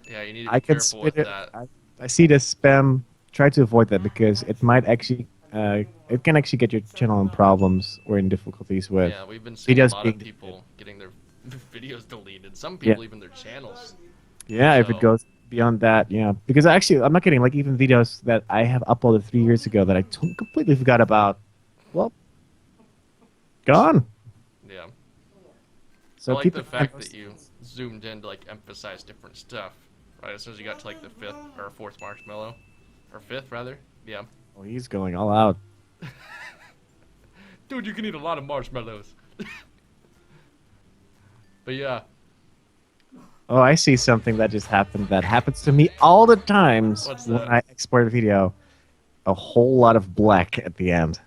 Yeah, you need to be I can careful with spit it. that. I see the spam. Try to avoid that because it might actually. It can actually get your channel in problems or in difficulties with. Yeah, we've been seeing a videos lot being of people getting their videos deleted. Some Yeah. people even their channels. Yeah, if So- it goes beyond that, yeah. Because actually, I'm not kidding. Like even videos that I have uploaded 3 years ago that I completely forgot about, well, gone. Yeah. So I like people the fact that you zoomed in to like emphasize different stuff. Right, as soon as you got to like the fifth or fourth marshmallow, or fifth rather. Yeah. Oh, he's going all out. Dude, you can eat a lot of marshmallows. But yeah. Oh, I see something that just happened. That happens to me all the times What's when that? I export a video. A whole lot of black at the end.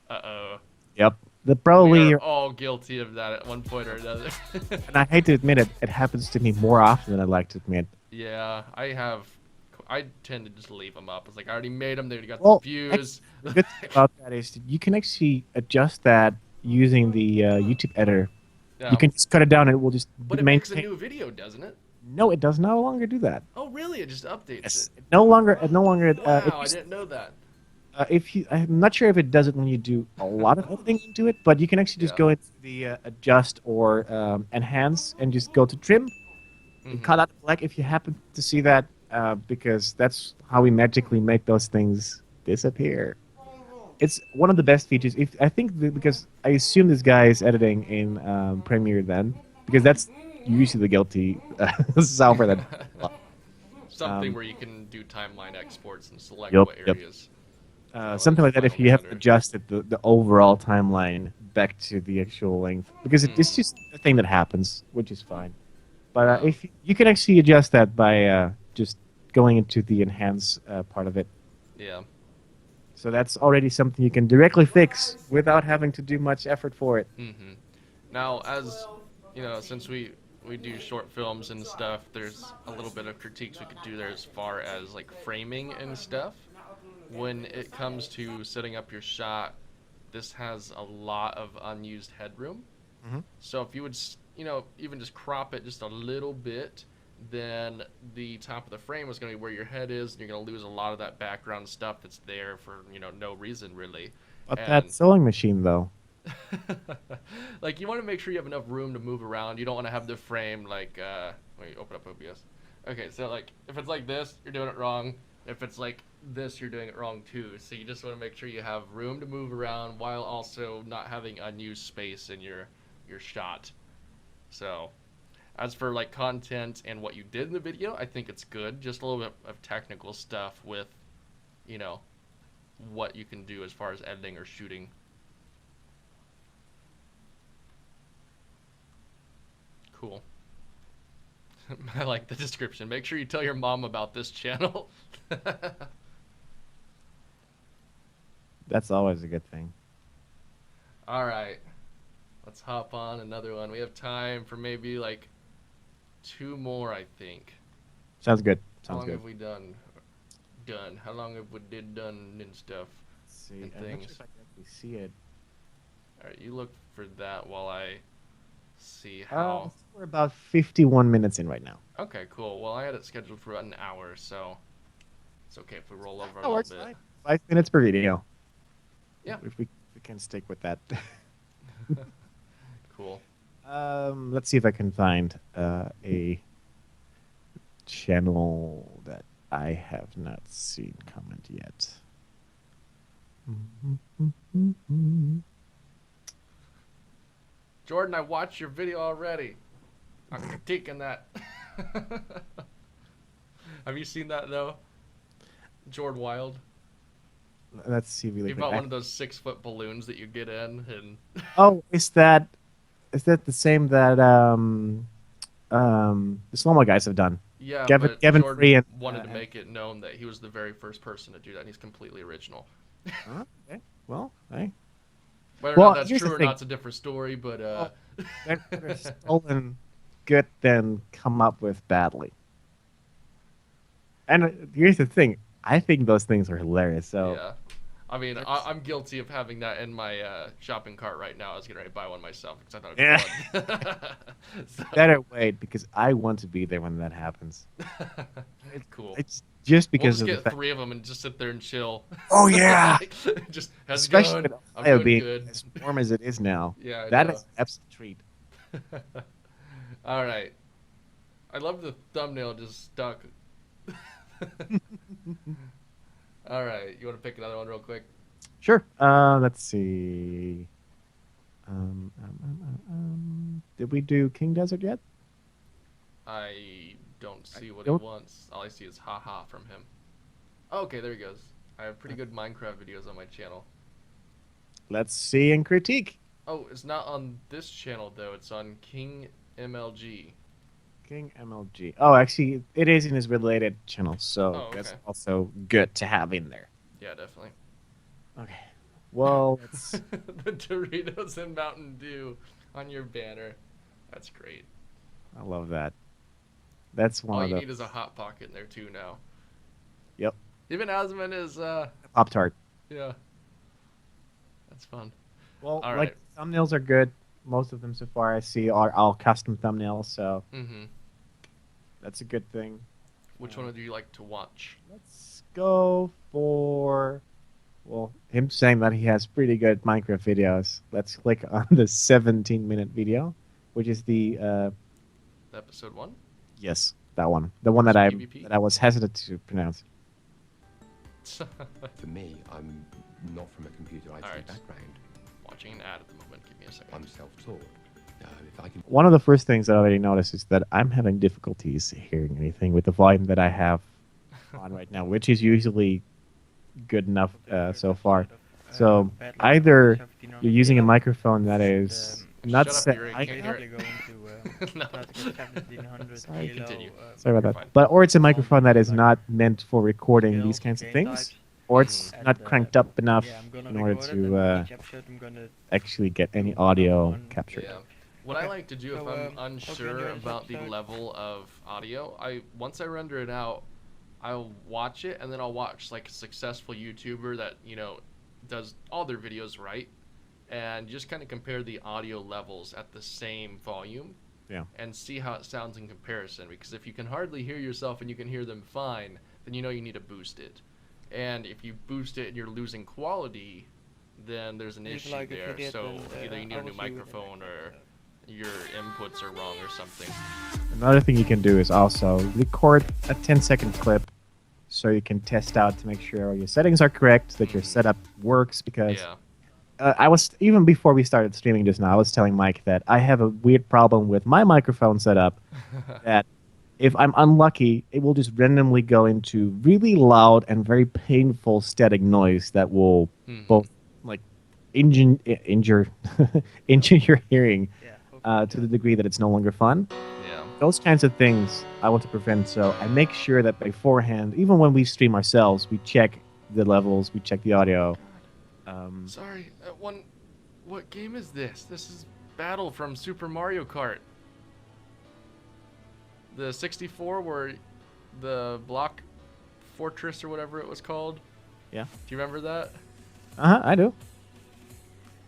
Uh-oh. Yep. The We probably, are all guilty of that at one point or another. and I hate to admit it, it happens to me more often than I'd like to admit. Yeah, I have I tend to just leave them up. It's like I already made them. They already got Well, the views. the good thing about that is that you can actually adjust that using the YouTube editor. Yeah. You can just cut it down and it will just But it makes a new video, doesn't it? No, it does no longer do that. Oh, really? It just updates Yes. it. No longer. Wow, I didn't know that. I'm not sure if it does it when you do a lot of editing into it, but you can actually just go into the adjust or enhance and just go to trim and cut out the black if you happen to see that, because that's how we magically make those things disappear. It's one of the best features. Because I assume this guy is editing in Premiere then, because that's usually the guilty software that. Something where you can do timeline exports and select Yep, what yep. areas. Something like that if you have adjusted the overall timeline back to the actual length, because it's just a thing that happens, which is fine. But if you can actually adjust that by just going into the enhance part of it. Yeah. So that's already something you can directly fix without having to do much effort for it. Mm-hmm. Now, as you know, since we do short films and stuff, there's a little bit of critiques we could do there as far as like framing and stuff. When it comes to setting up your shot, this has a lot of unused headroom. Mm-hmm. So if you would, even just crop it just a little bit, then the top of the frame is going to be where your head is, and you're going to lose a lot of that background stuff that's there for, no reason really. But that sewing machine, though. Like, you want to make sure you have enough room to move around. You don't want to have the frame like, wait, open up OBS. Okay, so like, if it's like this, you're doing it wrong. If it's like this, you're doing it wrong too. So you just want to make sure you have room to move around while also not having unused space in your shot. So as for like content and what you did in the video, I think it's good. Just a little bit of technical stuff with, what you can do as far as editing or shooting. Cool. I like the description. Make sure you tell your mom about this channel. That's always a good thing. All right. Let's hop on another one. We have time for maybe like 2 more, I think. Sounds good. How long Sounds good. have we done? How long have we done and stuff? Let's see. And I'm not things. sure if I can actually see it. All right, you look for that while I see how. We're about 51 minutes in right now. Okay, cool. Well, I had it scheduled for an hour, so it's okay if we roll over a That works little bit. fine. 5 minutes per video. Yeah. If we can stick with that. Cool. Let's see if I can find a channel that I have not seen comment yet. Jordan, I watched your video already. I'm critiquing that. Have you seen that though? Jordan Wild. Let's see if we He look bought back. one of those 6-foot balloons that you get in, and Oh, is that the same that the slow-mo guys have done? yeah, Gavin but Free Jordan and wanted to make it known that he was the very first person to do that, and he's completely original. Okay. Well, hey. Whether or Well, not that's here's true the or thing. not, it's a different story, but Better stolen good than come up with badly. And here's the thing. I think those things are hilarious. So yeah. I mean, I'm guilty of having that in my shopping cart right now. I was getting ready to buy one myself because I thought it'd be fun. So, better wait, because I want to be there when that happens. cool. It's just We'll because just of the get fact. 3 of them and just sit there and chill. Oh yeah. Just how's it Especially going? with I'm Ohio doing being good. as warm as it is now. Yeah, I that know. is an absolute treat. All right. I love the thumbnail just stuck. All right, you want to pick another one real quick? Sure. Let's see. Did we do King Desert yet? I don't see what don't- he wants. All I see is haha from him. Oh, okay, there he goes. I have pretty good Minecraft videos on my channel. Let's see and critique. Oh, it's not on this channel though. It's on King MLG. King MLG. Oh, actually, it is in his related channel, so Oh, that's okay. also good to have in there. Yeah, definitely. Okay. Well, let's. The Doritos and Mountain Dew on your banner. That's great. I love that. That's one All of you the. need is a hot pocket in there too now. Yep. Even Asman is Pop-Tart. yeah. That's fun. Well, All like right. thumbnails are good. Most of them so far I see are all custom thumbnails, so that's a good thing. Which one would you like to watch? Let's go for, well, him saying that he has pretty good Minecraft videos. Let's click on the 17-minute video, which is the Episode 1? yes, that one, the one that PvP? I was hesitant to pronounce. For me, I'm not from a computer IT Alright. background. Watching an ad at the moment. Give me a second. I'm self-taught. If I can... One of the first things that I already noticed is that I'm having difficulties hearing anything with the volume that I have on right now, which is usually good enough so far. So either you're using a microphone that is not Shut up, set. you're I can't can't- hear it. No. Sorry, Continue. Sorry about You're that. fine. But or it's a microphone that is not meant for recording these kinds of things, or it's not cranked up enough in order to actually get any audio captured. Yeah. What I like to do if I'm unsure about the level of audio, once I render it out, I'll watch it and then I'll watch like a successful YouTuber that, you know, does all their videos right, and just kind of compare the audio levels at the same volume. Yeah. And see how it sounds in comparison, because if you can hardly hear yourself and you can hear them fine, then you know you need to boost it. And if you boost it and you're losing quality, then there's an issue there. So either you need a new microphone or your inputs are wrong or something. Another thing you can do is also record a 10-second clip so you can test out to make sure your settings are correct, that your setup works, because I was, even before we started streaming just now, I was telling Mike that I have a weird problem with my microphone setup that if I'm unlucky, it will just randomly go into really loud and very painful static noise that will both like injure your hearing to the degree that it's no longer fun. Yeah. Those kinds of things I want to prevent, so I make sure that beforehand, even when we stream ourselves, we check the levels, we check the audio. Sorry, what game is this? This is Battle from Super Mario Kart. The 64, where the block fortress or whatever it was called. Yeah. Do you remember that? I do.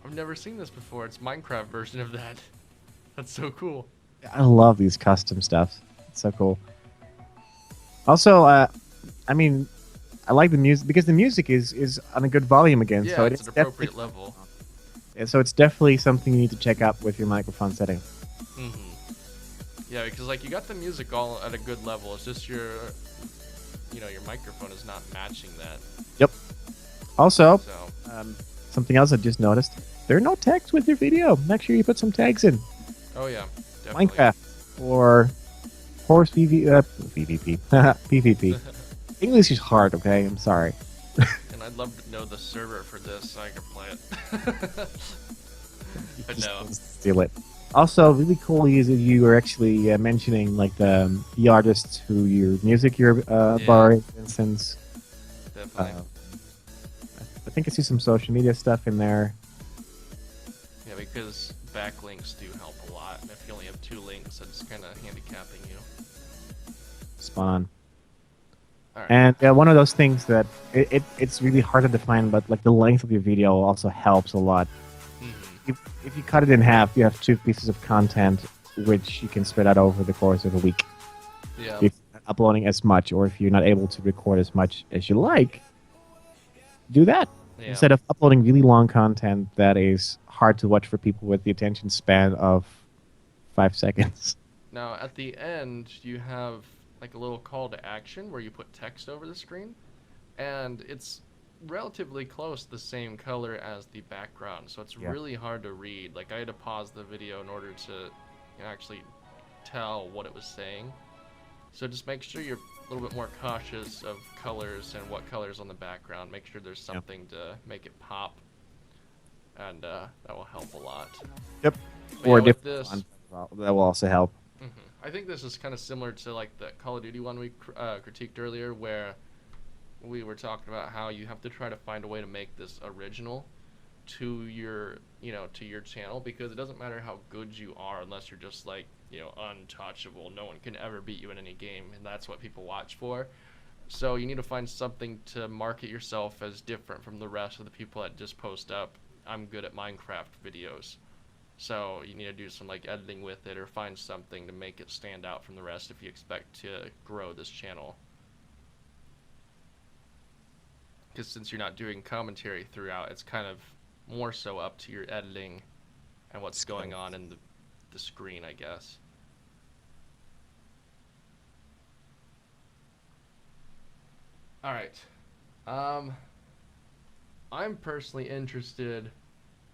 I've never seen this before. It's Minecraft version of that. That's so cool. I love these custom stuff. It's so cool. Also, I mean, I like the music because the music is on a good volume again. Yeah, so it's an appropriate level. Yeah, so it's definitely something you need to check out with your microphone setting. Yeah, because like you got the music all at a good level. It's just your microphone is not matching that. Yep. Also, So. Something else I just noticed: there are no tags with your video. Make sure you put some tags in. Oh yeah, definitely. Minecraft or Horse PvP. PvP. English is hard, okay? I'm sorry. And I'd love to know the server for this so I can play it. But no. Steal it. Also, really cool is that you were actually mentioning like the artists who your music you're borrowing, for instance. Definitely. I think I see some social media stuff in there. Yeah, because backlinks do help a lot, and if you only have 2 links, that's kind of handicapping you. Spot on. All right. And one of those things that it's really hard to define, but like the length of your video also helps a lot. If you cut it in half, you have 2 pieces of content which you can spread out over the course of a week. Yeah. If you're not uploading as much, or if you're not able to record as much as you like, do that. Yeah. Instead of uploading really long content that is hard to watch for people with the attention span of 5 seconds. Now, at the end, you have like a little call to action where you put text over the screen, and it's relatively close the same color as the background, so it's really hard to read. Like I had to pause the video in order to actually tell what it was saying. So just make sure you're a little bit more cautious of colors and what colors on the background. Make sure there's something to make it pop, and that will help a lot. Yep. But Or yeah, with different this, one. That will also help. I think this is kind of similar to like the Call of Duty one we critiqued earlier, where we were talking about how you have to try to find a way to make this original to your channel, because it doesn't matter how good you are unless you're just like untouchable. No one can ever beat you in any game, and that's what people watch for. So you need to find something to market yourself as different from the rest of the people that just post up, I'm good at Minecraft videos. So you need to do some like editing with it or find something to make it stand out from the rest if you expect to grow this channel. Because since you're not doing commentary throughout, it's kind of more so up to your editing and what's going on in the screen, I guess. All right. I'm personally interested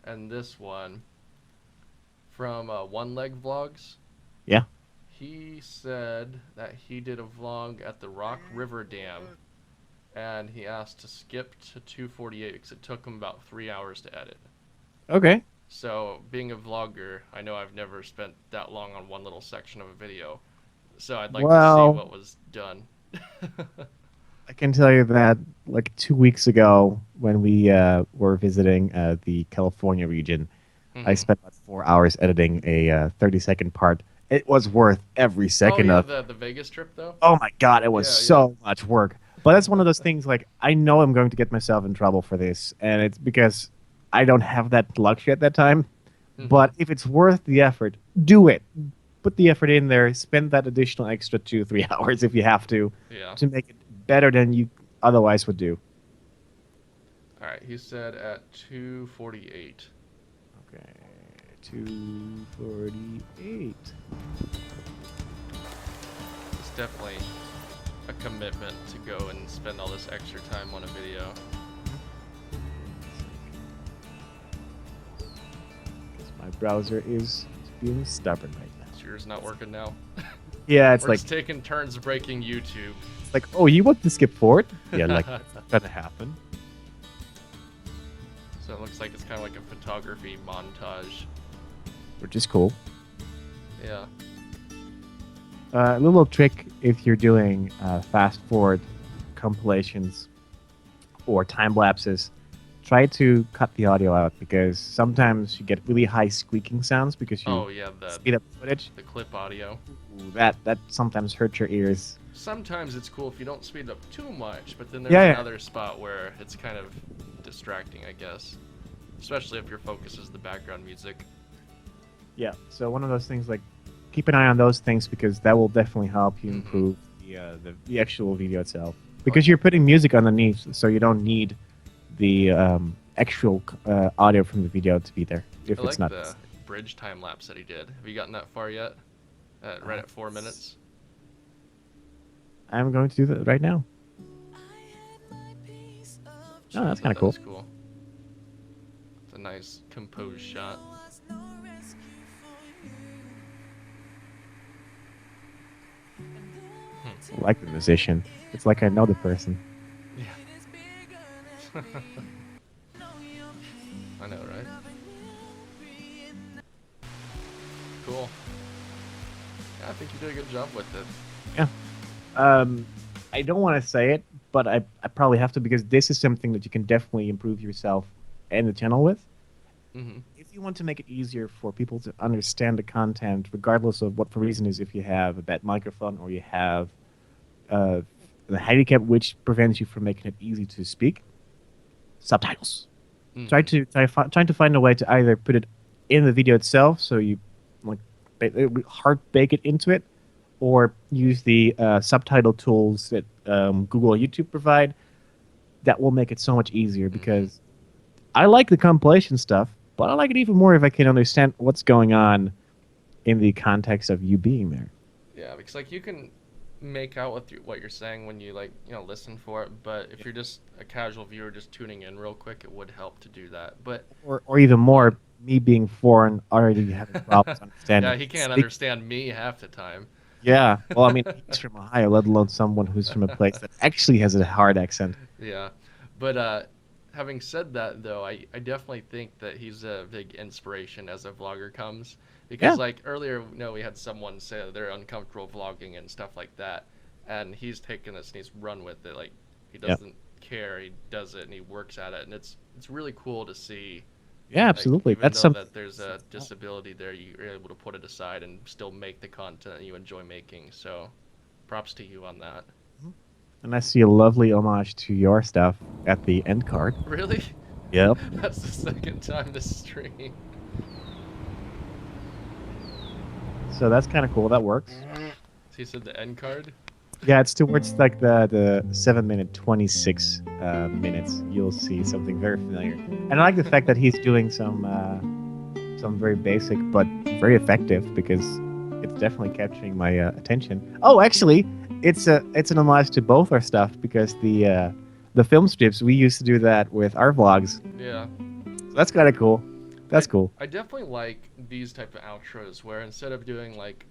in this one from One Leg Vlogs. Yeah. He said that he did a vlog at the Rock River Dam, and he asked to skip to 2:48 because it took him about 3 hours to edit. Okay. So, being a vlogger, I know I've never spent that long on one little section of a video. So I'd like to see what was done. I can tell you that like 2 weeks ago when we were visiting the California region, I spent about 4 hours editing a 30-second part. It was worth every second of the Vegas trip, though? Oh my god, it was so much work. But that's one of those things, like, I know I'm going to get myself in trouble for this, and it's because I don't have that luxury at that time. But if it's worth the effort, do it. Put the effort in there, spend that additional extra 2-3 hours if you have to make it better than you otherwise would do. Alright, he said at 2:48. Okay, 2:48. It's definitely a commitment to go and spend all this extra time on a video. My browser is being stubborn right now. Yours not working now? Yeah, it's We're like just taking turns breaking YouTube. It's like, oh, you want to skip forward? Yeah, like that's gonna happen. So it looks like it's kind of like a photography montage. Which is cool. Yeah. A little trick if you're doing fast forward compilations or time lapses, try to cut the audio out because sometimes you get really high squeaking sounds because you speed up the footage. The clip audio. Ooh, that sometimes hurts your ears. Sometimes it's cool if you don't speed up too much, but then there's another spot where it's kind of distracting, I guess. Especially if your focus is the background music. Yeah, so one of those things, like, keep an eye on those things because that will definitely help you improve the actual video itself. Because you're putting music underneath, so you don't need the actual audio from the video to be there. If it's not the bridge time lapse that he did. Have you gotten that far yet? Right at 4 minutes. I'm going to do that right now. Oh, that's kind of cool. That's cool. It's a nice composed shot. I like the musician. It's like I know the person. Yeah. I know, right? Cool. Yeah, I think you did a good job with it. Yeah. I don't want to say it, but I probably have to because this is something that you can definitely improve yourself and the channel with. If you want to make it easier for people to understand the content, regardless of what the reason is, if you have a bad microphone or you have the handicap which prevents you from making it easy to speak, subtitles. Trying to find a way to either put it in the video itself, so you like hard bake it into it, or use the subtitle tools that Google or YouTube provide. That will make it so much easier because I like the compilation stuff, but I like it even more if I can understand what's going on in the context of you being there. Yeah, because like you can make out what you're saying when you listen for it, but if you're just a casual viewer just tuning in real quick, it would help to do that. But or even more, me being foreign already having problems understanding. Yeah, he can't understand me half the time. Yeah, well, I mean, he's from Ohio, let alone someone who's from a place that actually has a hard accent. Yeah, but having said that, though, I definitely think that he's a big inspiration as a vlogger comes. Because, like, earlier, we had someone say that they're uncomfortable vlogging and stuff like that. And he's taken this and he's run with it. Like, he doesn't care. He does it and he works at it. And it's really cool to see. Yeah, absolutely. Even That's though something that there's a disability there, you're able to put it aside and still make the content that you enjoy making. So, props to you on that. And I see a lovely homage to your stuff at the end card. Really? Yep. That's the second time this stream. So that's kind of cool. That works. So you said the end card? Yeah, it's towards like the 7-minute 26 minutes. You'll see something very familiar. And I like the fact that he's doing some very basic but very effective because it's definitely capturing my attention. Oh, actually, it's an homage to both our stuff because the film strips we used to do that with our vlogs. Yeah. So that's kind of cool. That's cool. I definitely like these type of outros where instead of doing like,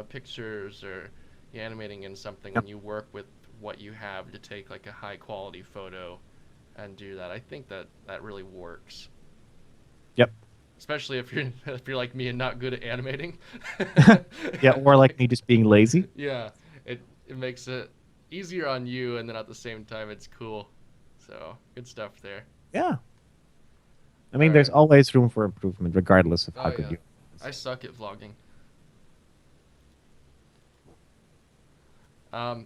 pictures or animating in something, when you work with what you have to take like a high quality photo and do that. I think that really works. Yep. Especially if you're like me and not good at animating. Yeah, or like me just being lazy. Yeah, it makes it easier on you, and then at the same time it's cool. So good stuff there. Yeah. I mean, there's always room for improvement, regardless of how good you are. I suck at vlogging. I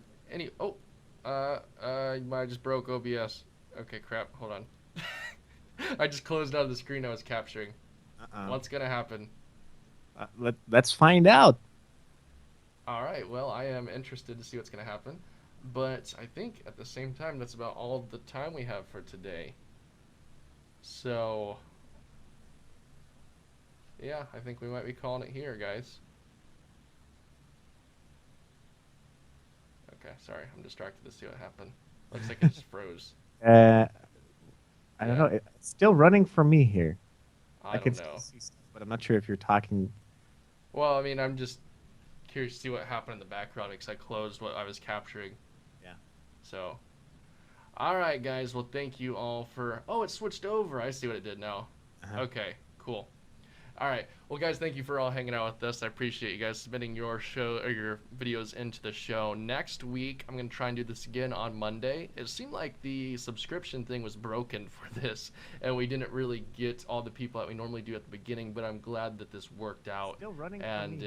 just broke OBS. Okay, crap. Hold on. I just closed out of the screen I was capturing. What's gonna happen? Let's find out. All right. Well, I am interested to see what's gonna happen, but I think at the same time that's about all the time we have for today. So, yeah, I think we might be calling it here, guys. Okay, sorry, I'm distracted to see what happened. Looks like it just froze. I don't know. It's still running for me here. I can don't know. see stuff, but I'm not sure if you're talking. Well, I mean, I'm just curious to see what happened in the background because I closed what I was capturing. Yeah. So, all right, guys. Well, thank you all for... Oh, it switched over. I see what it did now. Okay, cool. All right. Well, guys, thank you for all hanging out with us. I appreciate you guys submitting your show or your videos into the show. Next week, I'm going to try and do this again on Monday. It seemed like the subscription thing was broken for this, and we didn't really get all the people that we normally do at the beginning, but I'm glad that this worked out Still running and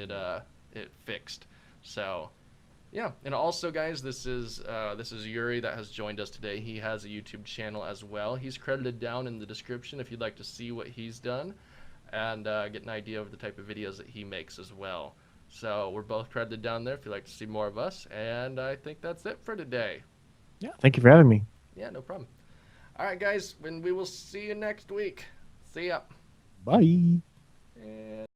it fixed. So, yeah. And also, guys, this is JURRE that has joined us today. He has a YouTube channel as well. He's credited down in the description if you'd like to see what he's done and get an idea of the type of videos that he makes as well. So we're both credited down there if you'd like to see more of us. And I think that's it for today. Yeah, thank you for having me. Yeah, no problem. All right, guys, and we will see you next week. See ya. Bye. And